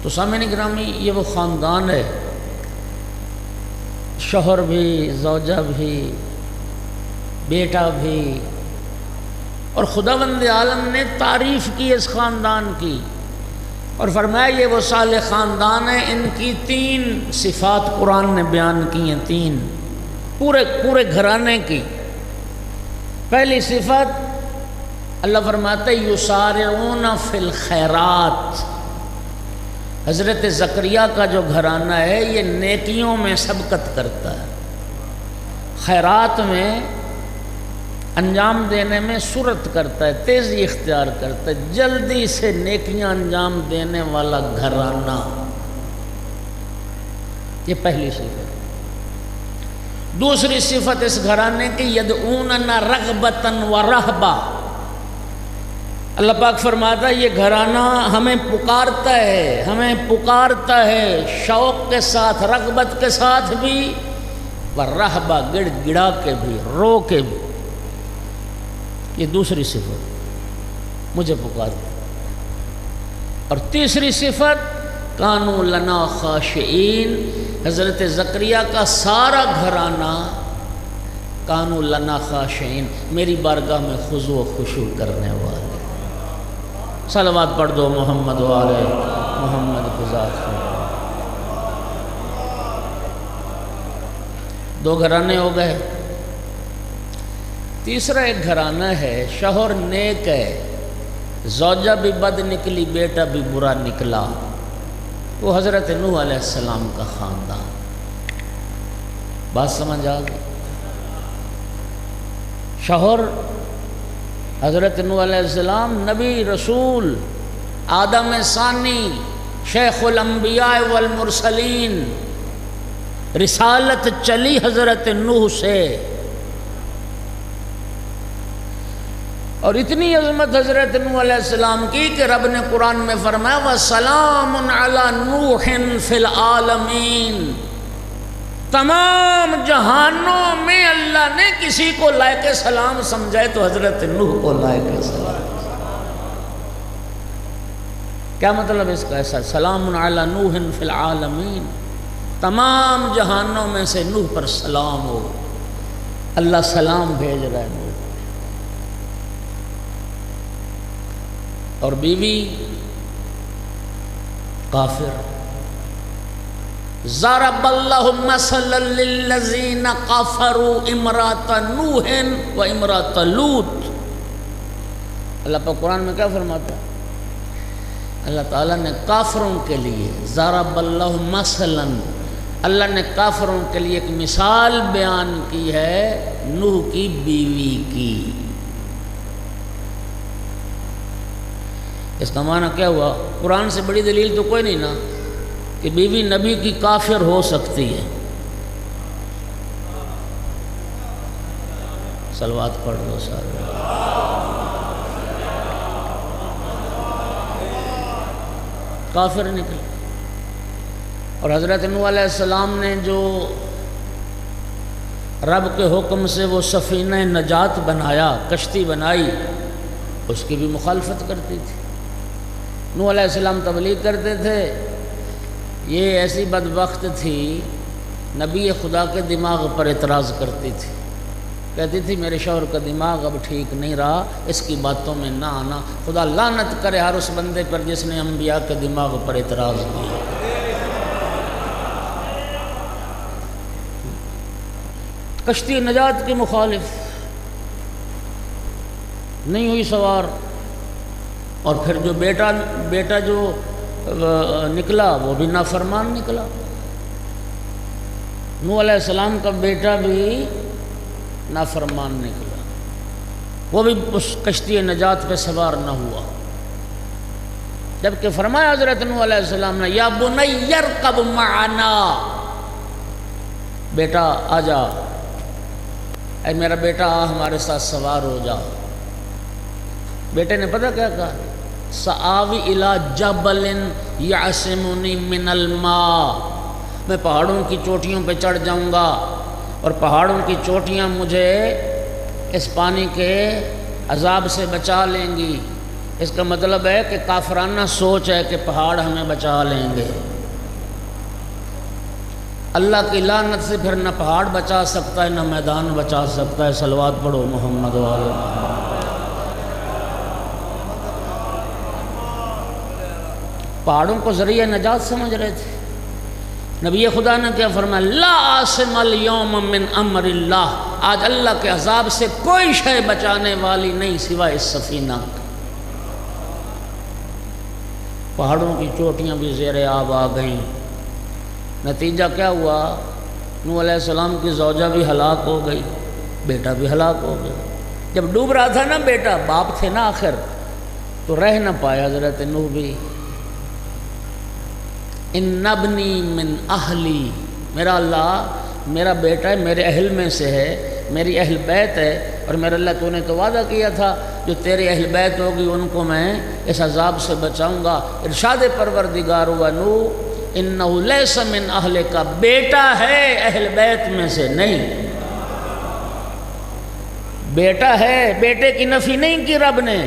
تو سامعین گرامی، یہ وہ خاندان ہے، شوہر بھی، زوجہ بھی، بیٹا بھی، اور خداوند عالم نے تعریف کی اس خاندان کی اور فرمایا یہ وہ صالح خاندان ہے، ان کی 3 صفات قرآن نے بیان کی ہیں، 3 پورے گھرانے کی۔ پہلی صفت اللہ فرماتے یسارعون فی الخیرات، حضرت زکریا کا جو گھرانہ ہے یہ نیکیوں میں سبقت کرتا ہے، خیرات میں انجام دینے میں سرعت کرتا ہے، تیزی اختیار کرتا ہے، جلدی سے نیکیاں انجام دینے والا گھرانہ، یہ پہلی صفت۔ دوسری صفت اس گھرانے کی یدعوننا رغبتاً و رہبا، اللہ پاک فرماتا ہے یہ گھرانہ ہمیں پکارتا ہے شوق کے ساتھ، رغبت کے ساتھ بھی، و رہبا گڑ گڑا کے بھی، رو کے بھی۔ یہ دوسری صفت، مجھے پکارتا۔ اور تیسری صفت کانوا لنا خاشعین، حضرت زکریہ کا سارا گھرانہ کانوا لنا خاشعین، میری بارگاہ میں خضوع و خشوع کرنے والے۔ صلوات پڑھ دو محمد والے محمد کی ذات پر۔ 2 گھرانے ہو گئے، تیسرا ایک گھرانہ ہے، شوہر نیک ہے، زوجہ بھی بد نکلی، بیٹا بھی برا نکلا، وہ حضرت نوح علیہ السلام کا خاندان۔ بات سمجھ آ گئی؟ شوہر حضرت نوح علیہ السلام نبی رسول، آدم ثانی، شیخ الانبیاء والمرسلین، رسالت چلی حضرت نوح سے، اور اتنی عظمت حضرت نوح علیہ السلام کی کہ رب نے قرآن میں فرمایا وَسَلَامٌ عَلَى نُوحٍ فِي الْعَالَمِينَ، تمام جہانوں میں اللہ نے کسی کو لائق سلام سمجھائے تو حضرت نوح کو لائق سلام۔ کیا مطلب اس کا؟ ایسا سلام علی نوح فی العالمین، تمام جہانوں میں سے نوح پر سلام ہو، اللہ سلام بھیج رہا ہے نوح۔ اور بیوی کافر، ضرب اللہ مثلا للذین کفروا امرأۃ نوح و امرأۃ لوط۔ اللہ پاک قرآن میں کیا فرماتا ہے؟ اللہ تعالیٰ نے کافروں کے لیے ضرب اللہ مثلا، اللہ نے کافروں کے لیے ایک مثال بیان کی ہے نوح کی بیوی کی۔ اس کا معنی کیا ہوا؟ قرآن سے بڑی دلیل تو کوئی نہیں نا کہ بیوی نبی کی کافر ہو سکتی ہے۔ صلوات پڑھ دو سارے۔ کافر نکلے، اور حضرت نوح علیہ السلام نے جو رب کے حکم سے وہ سفینہ نجات بنایا، کشتی بنائی، اس کی بھی مخالفت کرتی تھی۔ نوح علیہ السلام تبلیغ کرتے تھے، یہ ایسی بدبخت تھی، نبی خدا کے دماغ پر اعتراض کرتی تھی، کہتی تھی میرے شوہر کا دماغ اب ٹھیک نہیں رہا، اس کی باتوں میں نہ آنا، خدا لعنت کرے ہر اس بندے پر جس نے انبیاء کے دماغ پر اعتراض کیا۔ کشتی نجات کے مخالف نہیں ہوئی سوار، اور پھر جو بیٹا جو نکلا وہ بھی نافرمان نکلا۔ نوح علیہ السلام کا بیٹا بھی نافرمان نکلا، وہ بھی اس کشتی نجات پہ سوار نہ ہوا، جبکہ فرمایا حضرت نوح علیہ السلام نے یا بنی ارکب معنا، بیٹا آ جا، اے میرا بیٹا آ ہمارے ساتھ سوار ہو جا۔ بیٹے نے پتہ کیا کہا؟ سآوی الی جبل یعصمنی من الماء، میں پہاڑوں کی چوٹیوں پہ چڑھ جاؤں گا اور پہاڑوں کی چوٹیاں مجھے اس پانی کے عذاب سے بچا لیں گی۔ اس کا مطلب ہے کہ کافرانہ سوچ ہے کہ پہاڑ ہمیں بچا لیں گے۔ اللہ کی لعنت سے پھر نہ پہاڑ بچا سکتا ہے نہ میدان بچا سکتا ہے۔ صلوات پڑھو محمد والے محمد۔ پہاڑوں کو ذریعہ نجات سمجھ رہے تھے۔ نبی خدا نے کیا فرمایا؟ لا عاصم اليوم من امر اللہ، آج اللہ کے عذاب سے کوئی شے بچانے والی نہیں سوائے اس سفینہ۔ پہاڑوں کی چوٹیاں بھی زیر آب آ گئیں۔ نتیجہ کیا ہوا؟ نوح علیہ السلام کی زوجہ بھی ہلاک ہو گئی، بیٹا بھی ہلاک ہو گیا۔ جب ڈوب رہا تھا نا بیٹا، باپ تھے نا آخر، تو رہ نہ پایا حضرت نوح بھی۔ ان ابنی من اہلی، میرا اللہ میرا بیٹا ہے، میرے اہل میں سے ہے، میری اہل بیت ہے، اور میرا اللہ تو نے تو وعدہ کیا تھا جو تیری اہل بیت ہوگی ان کو میں اس عذاب سے بچاؤں گا۔ ارشاد پروردگار ہوا نوح انہ لیس من اہلک، بیٹا ہے اہل بیت میں سے نہیں، بیٹا ہے، بیٹے کی نفی نہیں کی رب نے۔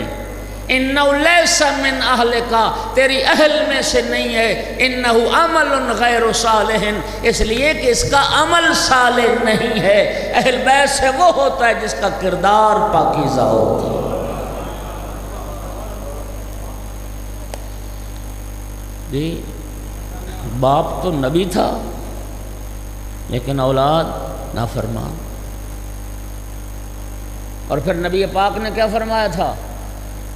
انہ لیس من اہلک، تیری اہل میں سے نہیں ہے، انہ عمل غیر صالح، اس لیے کہ اس کا عمل صالح نہیں ہے۔ اہل بیت سے وہ ہوتا ہے جس کا کردار پاکیزہ ہوتا ہے۔ جی باپ تو نبی تھا لیکن اولاد نافرمان۔ اور پھر نبی پاک نے کیا فرمایا تھا؟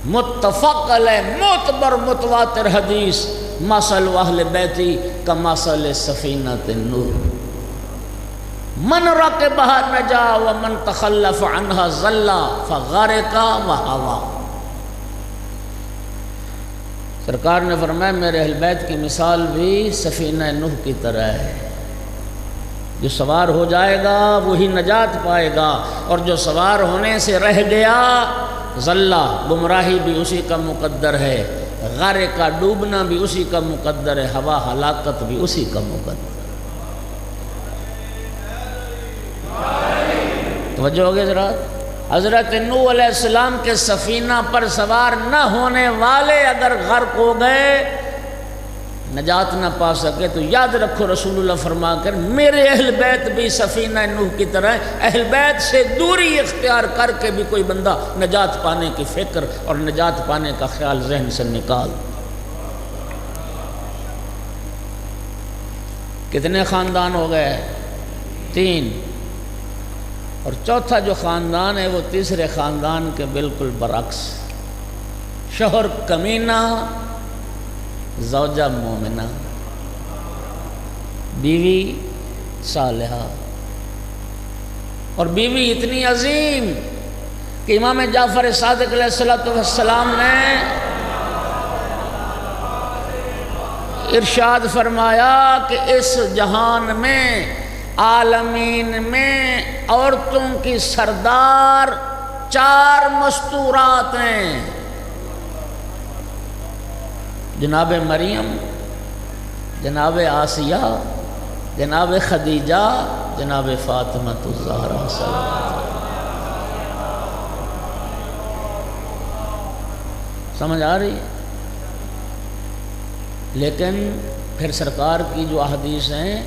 متفق علیہ معتبر متواتر حدیث، مثل اہل بیتی کمثل سفینۃ نوح، من رکبہا نجا ومن تخلف عنہا ضل فغرق وہوا۔ سرکار نے فرمایا میرے اہل بیت کی مثال بھی سفینہ نوح کی طرح ہے، جو سوار ہو جائے گا وہی نجات پائے گا، اور جو سوار ہونے سے رہ گیا ضلع، گمراہی بھی اسی کا مقدر ہے، غرق کا ڈوبنا بھی اسی کا مقدر ہے، ہوا ہلاکت بھی اسی کا مقدر ہے۔ توجہ ہو گئی ذرا؟ حضرت نوح علیہ السلام کے سفینہ پر سوار نہ ہونے والے اگر غرق ہو گئے، نجات نہ پا سکے، تو یاد رکھو رسول اللہ فرما کر میرے اہل بیت بھی سفینہ نوح کی طرح ہے۔ اہل بیت سے دوری اختیار کر کے بھی کوئی بندہ نجات پانے کی فکر اور نجات پانے کا خیال ذہن سے نکال۔ کتنے خاندان ہو گئے؟ 3، اور چوتھا جو خاندان ہے وہ تیسرے خاندان کے بالکل برعکس، شوہر کمینہ، زوجہ مومنہ، بیوی صالحہ، اور بیوی اتنی عظیم کہ امام جعفر صادق علیہ السلام نے ارشاد فرمایا کہ اس جہان میں، عالمین میں عورتوں کی سردار 4 مستورات ہیں، جناب مریم، جناب آسیہ، جناب خدیجہ، جناب فاطمہ الزہرا صلی اللہ علیہ وسلم۔ سمجھ آ رہی ہے؟ لیکن پھر سرکار کی جو احادیث ہیں،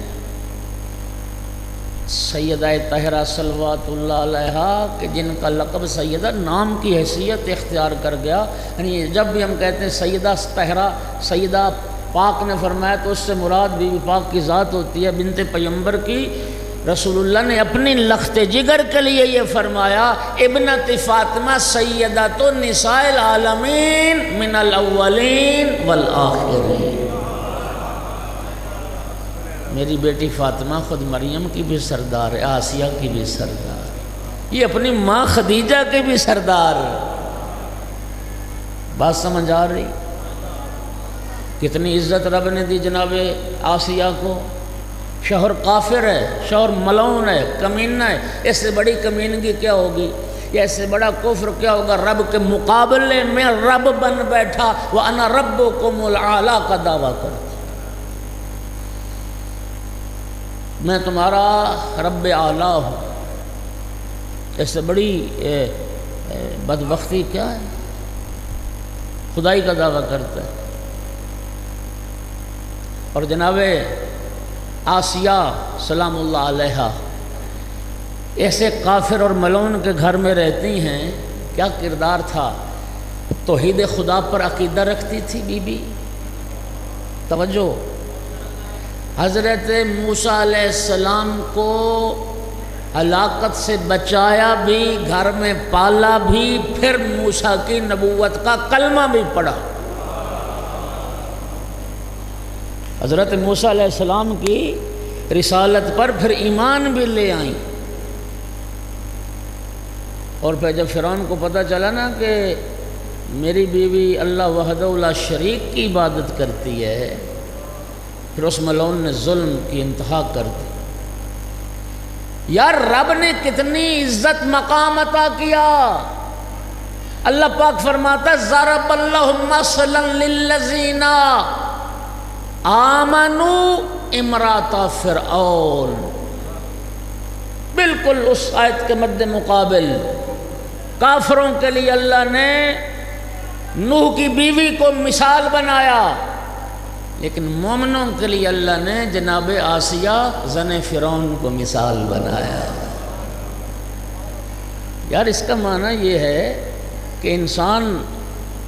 سیدہ طاہرہ صلوات اللہ علیہا کہ جن کا لقب سیدہ نام کی حیثیت اختیار کر گیا، یعنی جب بھی ہم کہتے ہیں سیدہ طاہرہ، سیدہ پاک نے فرمایا تو اس سے مراد بی بی پاک کی ذات ہوتی ہے، بنت پیغمبر کی۔ رسول اللہ نے اپنی لخت جگر کے لیے یہ فرمایا ابنت فاطمہ سیدۃ النساء العالمین من الاولین والآخرین، میری بیٹی فاطمہ خود مریم کی بھی سردار ہے، آسیہ کی بھی سردار ہے، یہ اپنی ماں خدیجہ کی بھی سردار ہے۔ بات سمجھ آ رہی؟ کتنی عزت رب نے دی جناب آسیہ کو۔ شوہر کافر ہے، شوہر ملعون ہے، کمینہ ہے، اس سے بڑی کمینگی کیا ہوگی، یا اس سے بڑا کفر کیا ہوگا؟ رب کے مقابلے میں رب بن بیٹھا، وَأَنَا رَبُّكُمُ الْأَعْلَىٰ کا دعویٰ کرتا، میں تمہارا رب اعلیٰ ہوں۔ اس سے بڑی بدبختی کیا ہے؟ خدائی کا دعویٰ کرتا ہے۔ اور جناب آسیہ سلام اللہ علیہا ایسے کافر اور ملعون کے گھر میں رہتی ہیں، کیا کردار تھا؟ توحید خدا پر عقیدہ رکھتی تھی بی بی۔ توجہ، حضرت موسیٰ علیہ السلام کو ہلاکت سے بچایا بھی، گھر میں پالا بھی، پھر موسیٰ کی نبوت کا کلمہ بھی پڑھا۔ حضرت موسیٰ علیہ السلام کی رسالت پر پھر ایمان بھی لے آئیں، اور پھر جب فرعون کو پتہ چلا نا کہ میری بیوی اللہ وحدہ لا شریک کی عبادت کرتی ہے، پھر اس ملعون نے ظلم کی انتہا کر دی۔ یار رب نے کتنی عزت مقام عطا کیا۔ اللہ پاک فرماتا ہے ضرب اللہ مثلا للذین آمنوا امرات فرعون، بالکل اس آیت کے مد مقابل کافروں کے لیے اللہ نے نوح کی بیوی کو مثال بنایا، لیکن مومنوں کے لیے اللہ نے جناب آسیہ زن فرعون کو مثال بنایا۔ یار اس کا معنی یہ ہے کہ انسان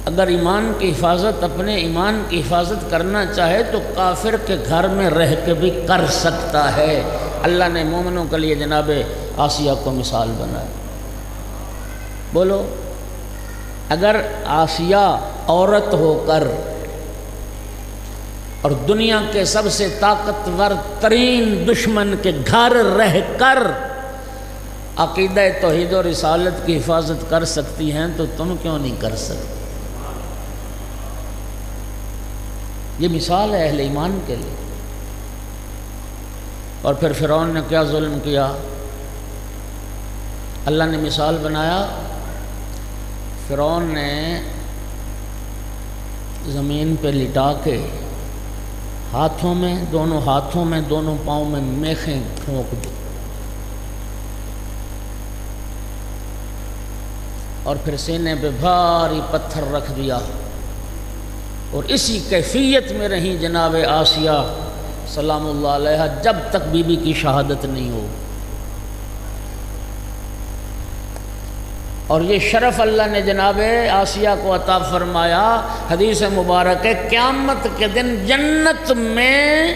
اگر ایمان کی حفاظت، اپنے ایمان کی حفاظت کرنا چاہے تو کافر کے گھر میں رہ کے بھی کر سکتا ہے۔ اللہ نے مومنوں کے لیے جناب آسیہ کو مثال بنایا۔ بولو، اگر آسیہ عورت ہو کر اور دنیا کے سب سے طاقتور ترین دشمن کے گھر رہ کر عقیدہ توحید و رسالت کی حفاظت کر سکتی ہیں تو تم کیوں نہیں کر سکتے؟ یہ مثال ہے اہل ایمان کے لیے۔ اور پھر فرعون نے کیا ظلم کیا؟ اللہ نے مثال بنایا، فرعون نے زمین پہ لٹا کے ہاتھوں میں، دونوں ہاتھوں میں، دونوں پاؤں میں میخیں ٹھونک دی، اور پھر سینے پہ بھاری پتھر رکھ دیا، اور اسی کیفیت میں رہیں جناب آسیہ سلام اللہ علیہ جب تک بی بی کی شہادت نہیں ہو۔ اور یہ شرف اللہ نے جناب آسیہ کو عطا فرمایا۔ حدیث مبارک ہے قیامت کے دن جنت میں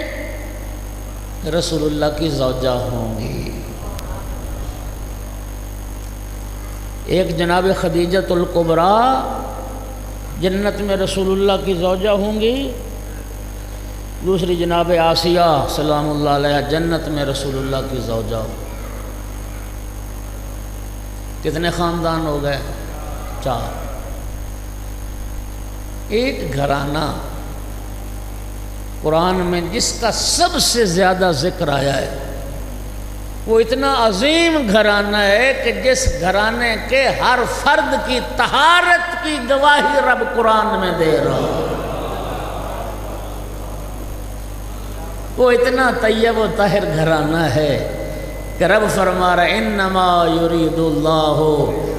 رسول اللہ کی زوجہ ہوں گی۔ ایک جناب خدیجۃ الکبریٰ جنت میں رسول اللہ کی زوجہ ہوں گی، دوسری جناب آسیہ سلام اللہ علیہ جنت میں رسول اللہ کی زوجہ۔ کتنے خاندان ہو گئے؟ 4۔ ایک گھرانہ قرآن میں جس کا سب سے زیادہ ذکر آیا ہے، وہ اتنا عظیم گھرانہ ہے کہ جس گھرانے کے ہر فرد کی طہارت کی گواہی رب قرآن میں دے رہا ہے۔ وہ اتنا طیب و طاہر گھرانہ ہے کہ رب فرما رہا ہے انما یرید اللہ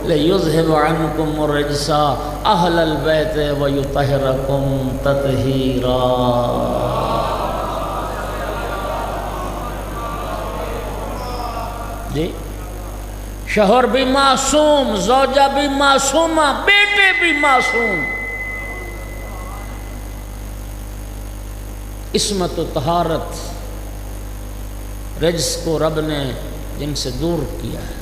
لیذہب عنکم الرجس اہل البیت ویطہرکم تطہیرا۔ جی، شوہر بھی معصوم، زوجہ بھی معصومہ، بیٹے بھی معصوم، عصمت و طہارت رجس کو رب نے جن سے دور کیا ہے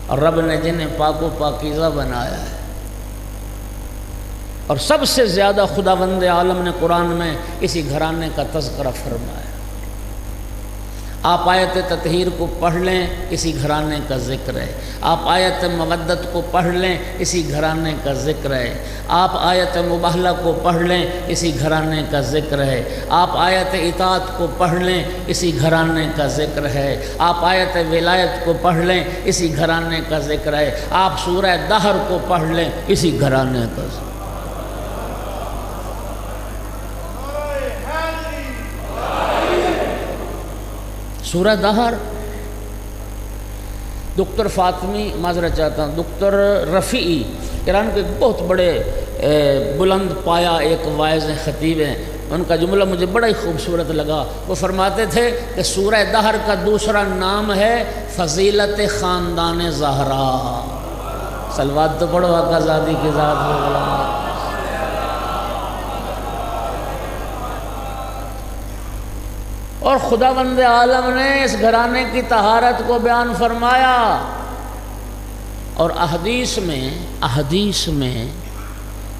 اور رب نے جنہیں پاک و پاکیزہ بنایا ہے۔ اور سب سے زیادہ خداوند عالم نے قرآن میں اسی گھرانے کا تذکرہ فرمایا۔ آپ آیت تطہیر کو پڑھ لیں، اسی گھرانے کا ذکر ہے۔ آپ آیت مودت کو پڑھ لیں، اسی گھرانے کا ذکر ہے۔ آپ آیت مباہلہ کو پڑھ لیں، اسی گھرانے کا ذکر ہے۔ آپ آیت اطاعت کو پڑھ لیں، اسی گھرانے کا ذکر ہے۔ آپ آیت ولایت کو پڑھ لیں، اسی گھرانے کا ذکر ہے۔ آپ سورہ دہر کو پڑھ لیں، اسی گھرانے کا ذکر ہے۔ سورہ دہر، دکتر فاطمی، معذرت چاہتا ہوں، دکتر رفیعی ایران کے بہت بڑے بلند پایا ایک واعظ خطیب ہیں، ان کا جملہ مجھے بڑا ہی خوبصورت لگا۔ وہ فرماتے تھے کہ سورہ دہر کا دوسرا نام ہے فضیلت خاندان زہرا۔ صلوات تو پڑھو آقا زادی کی ذات ہو غلام۔ اور خداوند عالم نے اس گھرانے کی طہارت کو بیان فرمایا، اور احادیث میں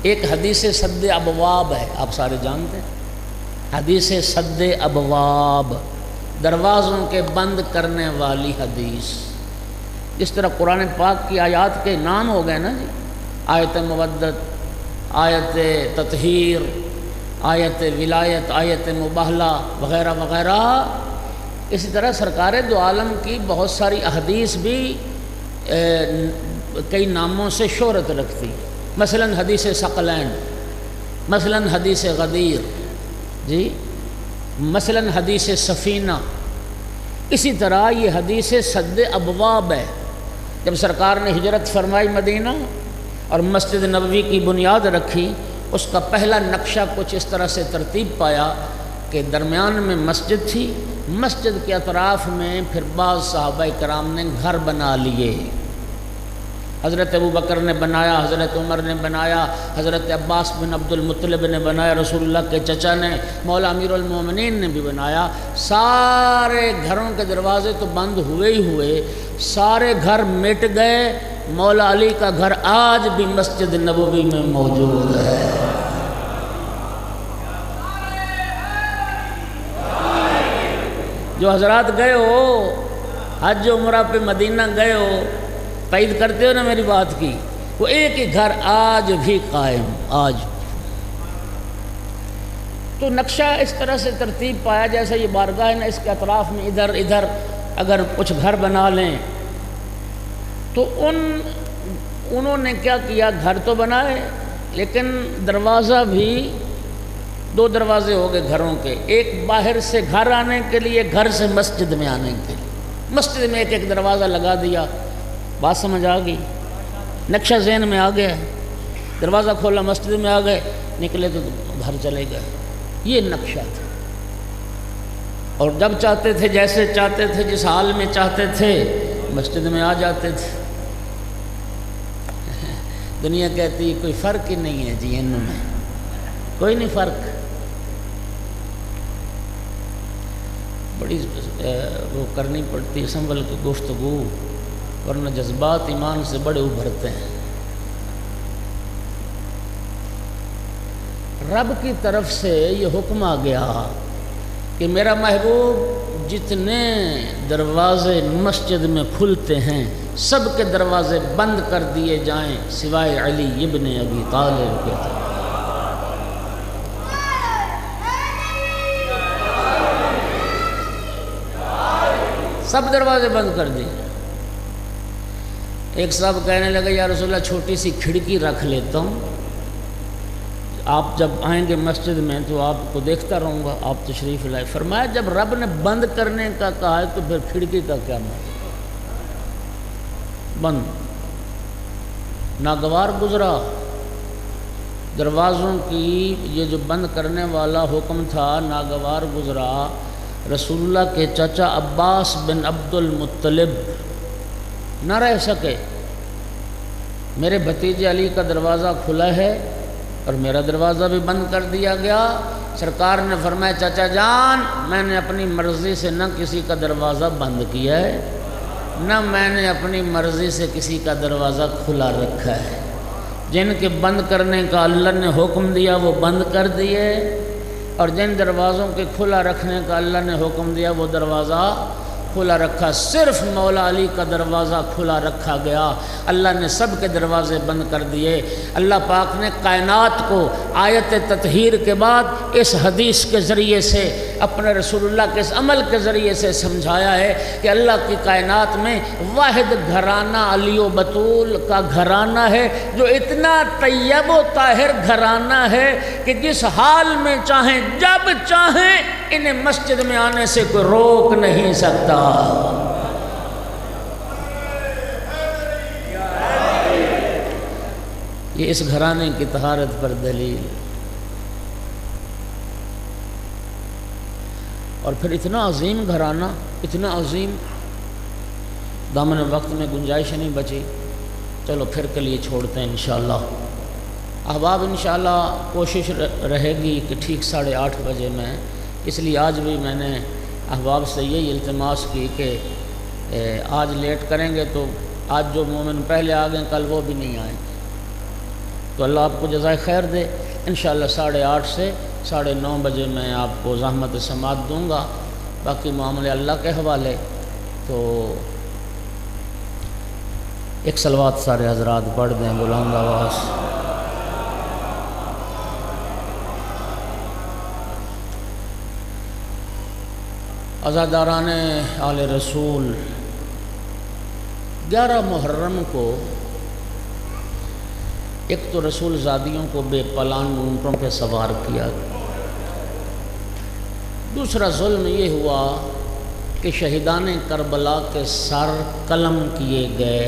ایک حدیث سد ابواب ہے، آپ سارے جانتے ہیں حدیث سد ابواب، دروازوں کے بند کرنے والی حدیث۔ جس طرح قرآن پاک کی آیات کے نام ہو گئے نا جی، آیت مودت، آیت تطہیر، آیت ولایت، آیت مباہلہ وغیرہ وغیرہ، اسی طرح سرکار دو عالم کی بہت ساری احادیث بھی کئی ناموں سے شہرت رکھتی، مثلا حدیث ثقلین، مثلا حدیث غدیر جی، مثلا حدیث سفینہ۔ اسی طرح یہ حدیث سد ابواب ہے۔ جب سرکار نے ہجرت فرمائی مدینہ اور مسجد نبوی کی بنیاد رکھی، اس کا پہلا نقشہ کچھ اس طرح سے ترتیب پایا کہ درمیان میں مسجد تھی، مسجد کے اطراف میں پھر بعض صحابہ کرام نے گھر بنا لیے۔ حضرت ابوبکر نے بنایا، حضرت عمر نے بنایا، حضرت عباس بن عبد المطلب نے بنایا، رسول اللہ کے چچا نے، مولا امیر المومنین نے بھی بنایا۔ سارے گھروں کے دروازے تو بند ہوئے ہی ہوئے، سارے گھر مٹ گئے، مولا علی کا گھر آج بھی مسجد نبوی میں موجود ہے۔ جو حضرات گئے ہو حج و عمرہ پہ مدینہ گئے ہو، تائید کرتے ہو نا میری بات کی، وہ ایک ہی گھر آج بھی قائم۔ آج تو نقشہ اس طرح سے ترتیب پایا جیسا یہ بارگاہ ہے نا، اس کے اطراف میں ادھر ادھر اگر کچھ گھر بنا لیں تو انہوں نے کیا کیا، گھر تو بنائے لیکن دروازہ بھی، دو دروازے ہو گئے گھروں کے، ایک باہر سے گھر آنے کے لیے، گھر سے مسجد میں آنے کے لیے۔ مسجد میں ایک ایک دروازہ لگا دیا۔ بات سمجھ آ گئی، نقشہ ذہن میں آ گیا، دروازہ کھولا مسجد میں آ گئے، نکلے تو گھر چلے گئے۔ یہ نقشہ تھا، اور جب چاہتے تھے، جیسے چاہتے تھے، جس حال میں چاہتے تھے، مسجد میں آ جاتے تھے۔ دنیا کہتی ہے کوئی فرق ہی نہیں ہے جی ان میں، کوئی نہیں فرق۔ بڑی وہ کرنی پڑتی ہے سنبھل کے گفتگو، ورنہ جذبات ایمان سے بڑے ابھرتے ہیں۔ رب کی طرف سے یہ حکم آ گیا کہ میرا محبوب جتنے دروازے مسجد میں کھلتے ہیں سب کے دروازے بند کر دیے جائیں سوائے علی ابن ابی طالب کے۔ سب دروازے بند کر دیے۔ ایک صاحب کہنے لگے یا رسول اللہ چھوٹی سی کھڑکی رکھ لیتا ہوں، آپ جب آئیں گے مسجد میں تو آپ کو دیکھتا رہوں گا، آپ تشریف لائے۔ فرمایا جب رب نے بند کرنے کا کہا ہے تو پھر کھڑکی کا کیا مطلب؟ بند۔ ناگوار گزرا دروازوں کی، یہ جو بند کرنے والا حکم تھا ناگوار گزرا۔ رسول اللہ کے چچا عباس بن عبد المطلب نہ رہ سکے، میرے بھتیجے علی کا دروازہ کھلا ہے، اور میرا دروازہ بھی بند کر دیا گیا۔ سرکار نے فرمایا چچا جان میں نے اپنی مرضی سے نہ کسی کا دروازہ بند کیا ہے نہ میں نے اپنی مرضی سے کسی کا دروازہ کھلا رکھا ہے۔ جن کے بند کرنے کا اللہ نے حکم دیا وہ بند کر دیے، اور جن دروازوں کے کھلا رکھنے کا اللہ نے حکم دیا وہ دروازہ کھلا رکھا۔ صرف مولا علی کا دروازہ کھلا رکھا گیا، اللہ نے سب کے دروازے بند کر دیے۔ اللہ پاک نے کائنات کو آیت تطہیر کے بعد اس حدیث کے ذریعے سے اپنے رسول اللہ کے اس عمل کے ذریعے سے سمجھایا ہے کہ اللہ کی کائنات میں واحد گھرانہ علی و بطول کا گھرانہ ہے، جو اتنا طیب و طاہر گھرانہ ہے کہ جس حال میں چاہیں جب چاہیں انہیں مسجد میں آنے سے کوئی روک نہیں سکتا۔ یہ اس گھرانے کی طہارت پر دلیل۔ اور پھر اتنا عظیم گھرانہ، اتنا عظیم، دامن وقت میں گنجائش نہیں بچی، چلو پھر کے لیے چھوڑتے ہیں انشاءاللہ۔ احباب انشاءاللہ کوشش رہے گی کہ ٹھیک 8:30 بجے میں، اس لیے آج بھی میں نے احباب سے یہی التماس کی کہ آج لیٹ کریں گے تو آج جو مومن پہلے آ گئے کل وہ بھی نہیں آئیں، تو اللہ آپ کو جزائے خیر دے۔ انشاءاللہ 8:30 سے 9:30 بجے میں آپ کو زحمت سماعت دوں گا، باقی معاملے اللہ کے حوالے۔ تو ایک صلوات سارے حضرات پڑھ دیں بلند آواز۔ عزاداران آل رسول، 11 محرم کو ایک تو رسول زادیوں کو بے پلان اونٹوں پہ سوار کیا، دوسرا ظلم یہ ہوا کہ شہیدان کربلا کے سر قلم کیے گئے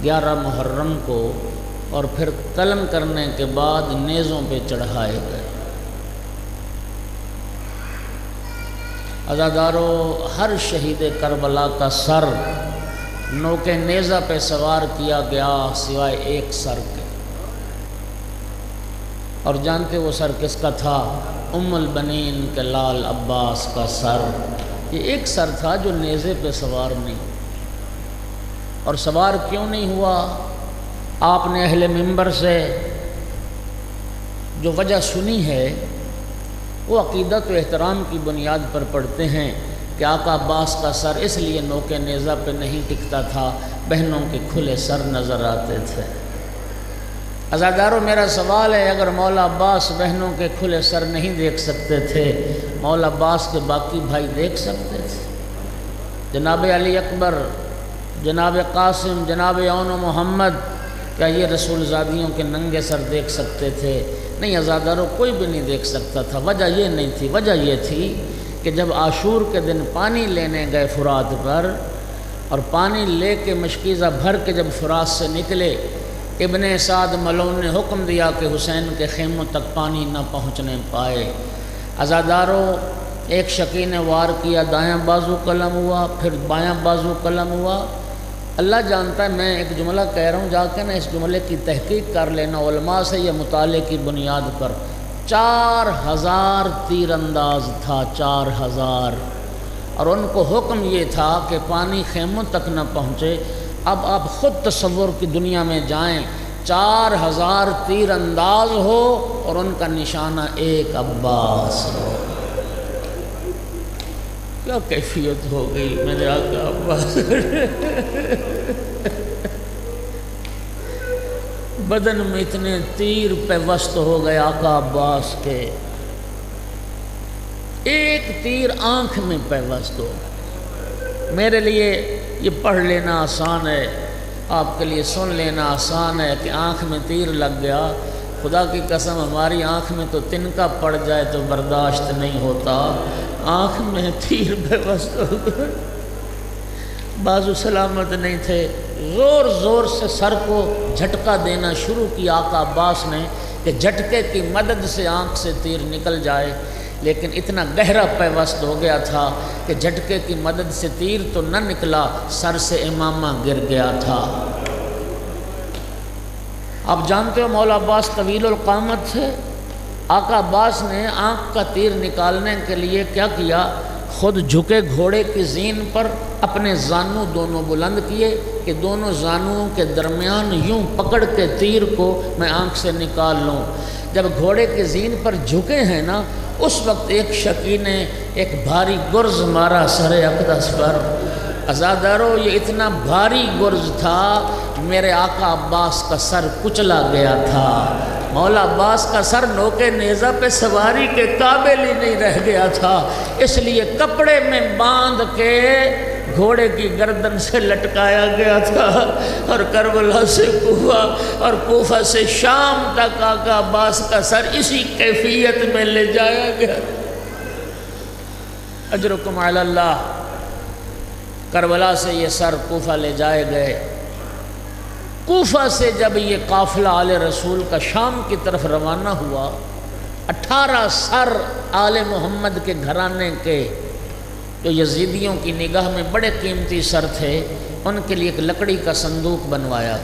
11 محرم کو، اور پھر قلم کرنے کے بعد نیزوں پہ چڑھائے گئے۔ عزادارو، ہر شہید کربلا کا سر نوک نیزہ پہ سوار کیا گیا سوائے ایک سر کے، اور جانتے وہ سر کس کا تھا؟ ام البنین کے لال عباس کا سر۔ یہ ایک سر تھا جو نیزے پہ سوار نہیں۔ اور سوار کیوں نہیں ہوا؟ آپ نے اہل منبر سے جو وجہ سنی ہے وہ عقیدت و احترام کی بنیاد پر پڑھتے ہیں کہ آقا عباس کا سر اس لیے نوک نیزہ پہ نہیں ٹکتا تھا، بہنوں کے کھلے سر نظر آتے تھے۔ عزادارو، میرا سوال ہے، اگر مولا عباس بہنوں کے کھلے سر نہیں دیکھ سکتے تھے، مولا عباس کے باقی بھائی دیکھ سکتے تھے؟ جناب علی اکبر، جناب قاسم، جناب اون و محمد، کیا یہ رسول زادیوں کے ننگے سر دیکھ سکتے تھے؟ نہیں عزادارو، کوئی بھی نہیں دیکھ سکتا تھا۔ وجہ یہ نہیں تھی، وجہ یہ تھی کہ جب عاشور کے دن پانی لینے گئے فرات پر، اور پانی لے کے مشکیزہ بھر کے جب فرات سے نکلے، ابن سعد ملعون نے حکم دیا کہ حسین کے خیموں تک پانی نہ پہنچنے پائے۔ عزادارو، ایک شقی نے وار کیا، دایاں بازو قلم ہوا، پھر بایاں بازو قلم ہوا۔ اللہ جانتا ہے، میں ایک جملہ کہہ رہا ہوں، جا کے نا اس جملے کی تحقیق کر لینا علماء سے، یہ مطالعے کی بنیاد پر۔ 4000 تیر انداز تھا، 4000، اور ان کو حکم یہ تھا کہ پانی خیموں تک نہ پہنچے۔ اب آپ خود تصور کی دنیا میں جائیں، 4000 تیر انداز ہو اور ان کا نشانہ ایک عباس ہو، کیا کیفیت ہو گئی میرے آقا عباس۔ بدن میں اتنے تیر پیوست ہو گئے آقا عباس کے، ایک تیر آنکھ میں پیوست ہو۔ میرے لیے یہ پڑھ لینا آسان ہے، آپ کے لیے سن لینا آسان ہے کہ آنکھ میں تیر لگ گیا۔ خدا کی قسم، ہماری آنکھ میں تو تنکا پڑ جائے تو برداشت نہیں ہوتا، آنکھ میں تیر پیوست ہو گئے، بازو سلامت نہیں تھے۔ زور زور سے سر کو جھٹکا دینا شروع کیا آقا عباس نے کہ جھٹکے کی مدد سے آنکھ سے تیر نکل جائے، لیکن اتنا گہرا پیوست ہو گیا تھا کہ جھٹکے کی مدد سے تیر تو نہ نکلا، سر سے امامہ گر گیا تھا۔ آپ جانتے ہو مولا عباس طویل القامت تھے۔ آقا عباس نے آنکھ کا تیر نکالنے کے لیے کیا کیا، خود جھکے گھوڑے کی زین پر اپنے زانو دونوں بلند کیے کہ دونوں زانوؤں کے درمیان یوں پکڑ کے تیر کو میں آنکھ سے نکال لوں۔ جب گھوڑے کی زین پر جھکے ہیں نا، اس وقت ایک شکی نے ایک بھاری گرز مارا سر اقدس پر۔ عزادارو، یہ اتنا بھاری گرز تھا، میرے آقا عباس کا سر کچلا گیا تھا۔ مولا عباس کا سر نوکے نیزہ پہ سواری کے قابل ہی نہیں رہ گیا تھا، اس لیے کپڑے میں باندھ کے گھوڑے کی گردن سے لٹکایا گیا تھا، اور کربلا سے کوفہ اور کوفہ سے شام تک آقا عباس کا سر اسی کیفیت میں لے جایا گیا۔ اجرکم علی اللہ۔ کربلا سے یہ سر کوفہ لے جائے گئے۔ کوفہ سے جب یہ قافلہ آل رسول کا شام کی طرف روانہ ہوا، 18 سر آل محمد کے گھرانے کے جو یزیدیوں کی نگاہ میں بڑے قیمتی سر تھے، ان کے لیے ایک لکڑی کا صندوق بنوایا۔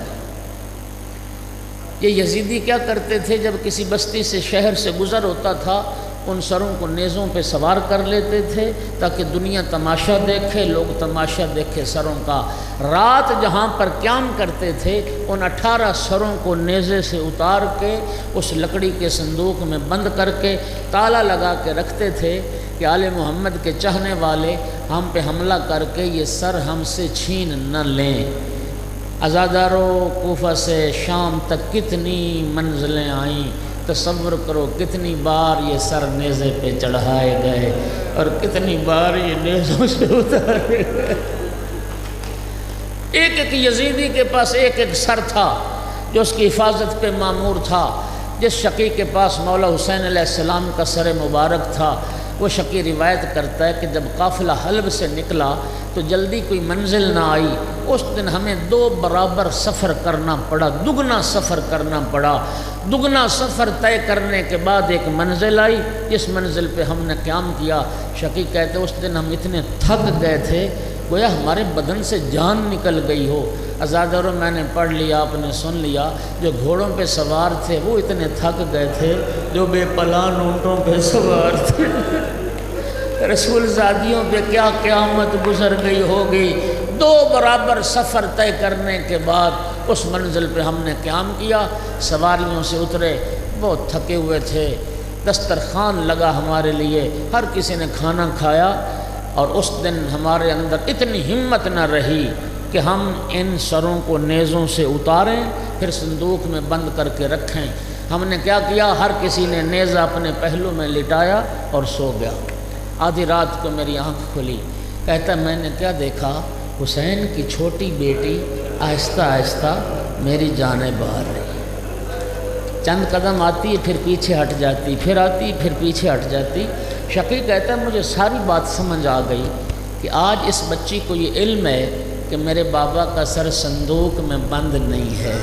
یہ یزیدی کیا کرتے تھے، جب کسی بستی سے شہر سے گزر ہوتا تھا، ان سروں کو نیزوں پہ سوار کر لیتے تھے تاکہ دنیا تماشا دیکھے، لوگ تماشا دیکھے سروں کا۔ رات جہاں پر قیام کرتے تھے، ان 18 سروں کو نیزے سے اتار کے اس لکڑی کے صندوق میں بند کر کے تالا لگا کے رکھتے تھے کہ آل محمد کے چاہنے والے ہم پہ حملہ کر کے یہ سر ہم سے چھین نہ لیں۔ عزادارو، کوفہ سے شام تک کتنی منزلیں آئیں، تصور کرو کتنی بار یہ سر نیزے پہ چڑھائے گئے اور کتنی بار یہ نیزوں سے اتارے گئے۔ ایک ایک یزیدی کے پاس ایک ایک سر تھا جو اس کی حفاظت پہ مامور تھا۔ جس شقی کے پاس مولا حسین علیہ السلام کا سر مبارک تھا، وہ شقی روایت کرتا ہے کہ جب قافلہ حلب سے نکلا تو جلدی کوئی منزل نہ آئی، اس دن ہمیں 2 برابر سفر کرنا پڑا، دگنا سفر کرنا پڑا۔ دگنا سفر طے کرنے کے بعد ایک منزل آئی، جس منزل پہ ہم نے قیام کیا۔ شقی کہتے اس دن ہم اتنے تھک گئے تھے، گویا ہمارے بدن سے جان نکل گئی ہو۔ عزادارو، میں نے پڑھ لیا، آپ نے سن لیا، جو گھوڑوں پہ سوار تھے وہ اتنے تھک گئے تھے، جو بے پلان اونٹوں پہ سوار تھے۔ رسول زادیوں پہ کیا قیامت گزر گئی ہوگی۔ 2 برابر سفر طے کرنے کے بعد اس منزل پہ ہم نے قیام کیا، سواریوں سے اترے، بہت تھکے ہوئے تھے۔ دسترخوان لگا ہمارے لیے، ہر کسی نے کھانا کھایا، اور اس دن ہمارے اندر اتنی ہمت نہ رہی کہ ہم ان سروں کو نیزوں سے اتاریں، پھر صندوق میں بند کر کے رکھیں۔ ہم نے کیا کیا، ہر کسی نے نیزہ اپنے پہلو میں لٹایا اور سو گیا۔ آدھی رات کو میری آنکھ کھلی، کہتا میں نے کیا دیکھا، حسین کی چھوٹی بیٹی آہستہ آہستہ میری جانب آ رہی، چند قدم آتی ہے پھر پیچھے ہٹ جاتی، پھر آتی پھر پیچھے ہٹ جاتی۔ شقی کہتا ہے مجھے ساری بات سمجھ آ گئی کہ آج اس بچی کو یہ علم ہے کہ میرے بابا کا سر صندوق میں بند نہیں ہے،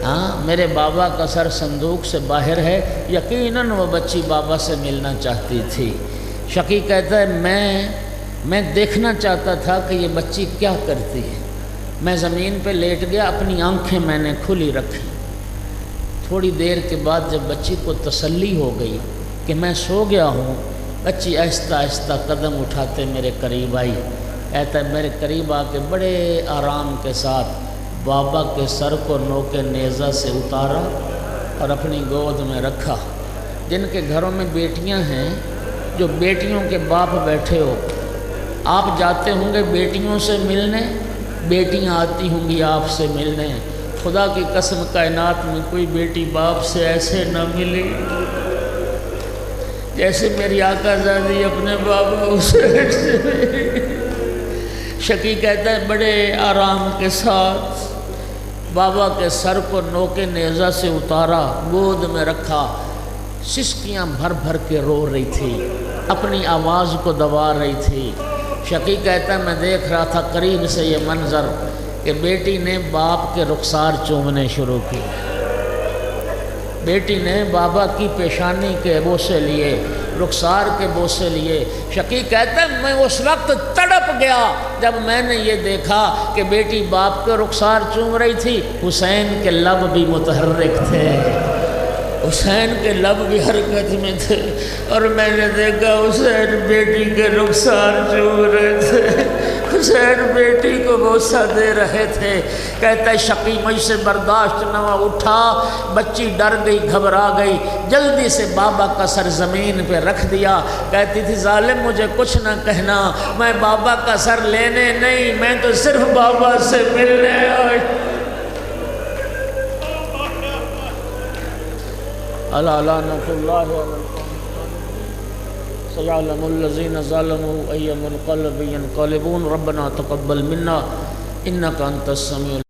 ہاں میرے بابا کا سر صندوق سے باہر ہے۔ یقیناً وہ بچی بابا سے ملنا چاہتی تھی۔ شقی کہتا ہے میں دیکھنا چاہتا تھا کہ یہ بچی کیا کرتی ہے۔ میں زمین پہ لیٹ گیا، اپنی آنکھیں میں نے کھلی رکھی۔ تھوڑی دیر کے بعد جب بچی کو تسلی ہو گئی کہ میں سو گیا ہوں، بچی آہستہ آہستہ قدم اٹھاتے میرے قریب آئی۔ کہتا ہے میرے قریب آ کے بڑے آرام کے ساتھ بابا کے سر کو نوکے نیزہ سے اتارا اور اپنی گود میں رکھا۔ جن کے گھروں میں بیٹیاں ہیں، جو بیٹیوں کے باپ بیٹھے ہو، آپ جاتے ہوں گے بیٹیوں سے ملنے، بیٹیاں آتی ہوں گی آپ سے ملنے۔ خدا کی قسم کائنات میں کوئی بیٹی باپ سے ایسے نہ ملی جیسے میری آقا زادی اپنے بابا سے۔ شقی کہتا ہے بڑے آرام کے ساتھ بابا کے سر کو نوکے نیزہ سے اتارا، گود میں رکھا، سسکیاں بھر بھر کے رو رہی تھی، اپنی آواز کو دبا رہی تھی۔ شقی کہتا ہے میں دیکھ رہا تھا قریب سے یہ منظر کہ بیٹی نے باپ کے رخسار چومنے شروع کی، بیٹی نے بابا کی پیشانی کے بوسے لیے، رخسار کے بوسے لیے۔ شقیق کہتا ہے میں اس وقت تڑپ گیا جب میں نے یہ دیکھا کہ بیٹی باپ کے رخسار چوم رہی تھی، حسین کے لب بھی متحرک تھے، حسین کے لب بھی حرکت میں تھے، اور میں نے دیکھا حسین بیٹی کے رخسار چوم رہے تھے، حسین بیٹی کو بوسہ دے رہے تھے۔ کہتا ہے شقی مجھ سے برداشت نہ اٹھا، بچی ڈر گئی، گھبرا گئی، جلدی سے بابا کا سر زمین پہ رکھ دیا۔ کہتی تھی ظالم مجھے کچھ نہ کہنا، میں بابا کا سر لینے نہیں، میں تو صرف بابا سے ملنے آئی۔ الا لعنۃ اللہ علی القوم سيعلم الذين ظلموا أي منقلب ينقلبون ربنا تقبل منا إنك أنت السميع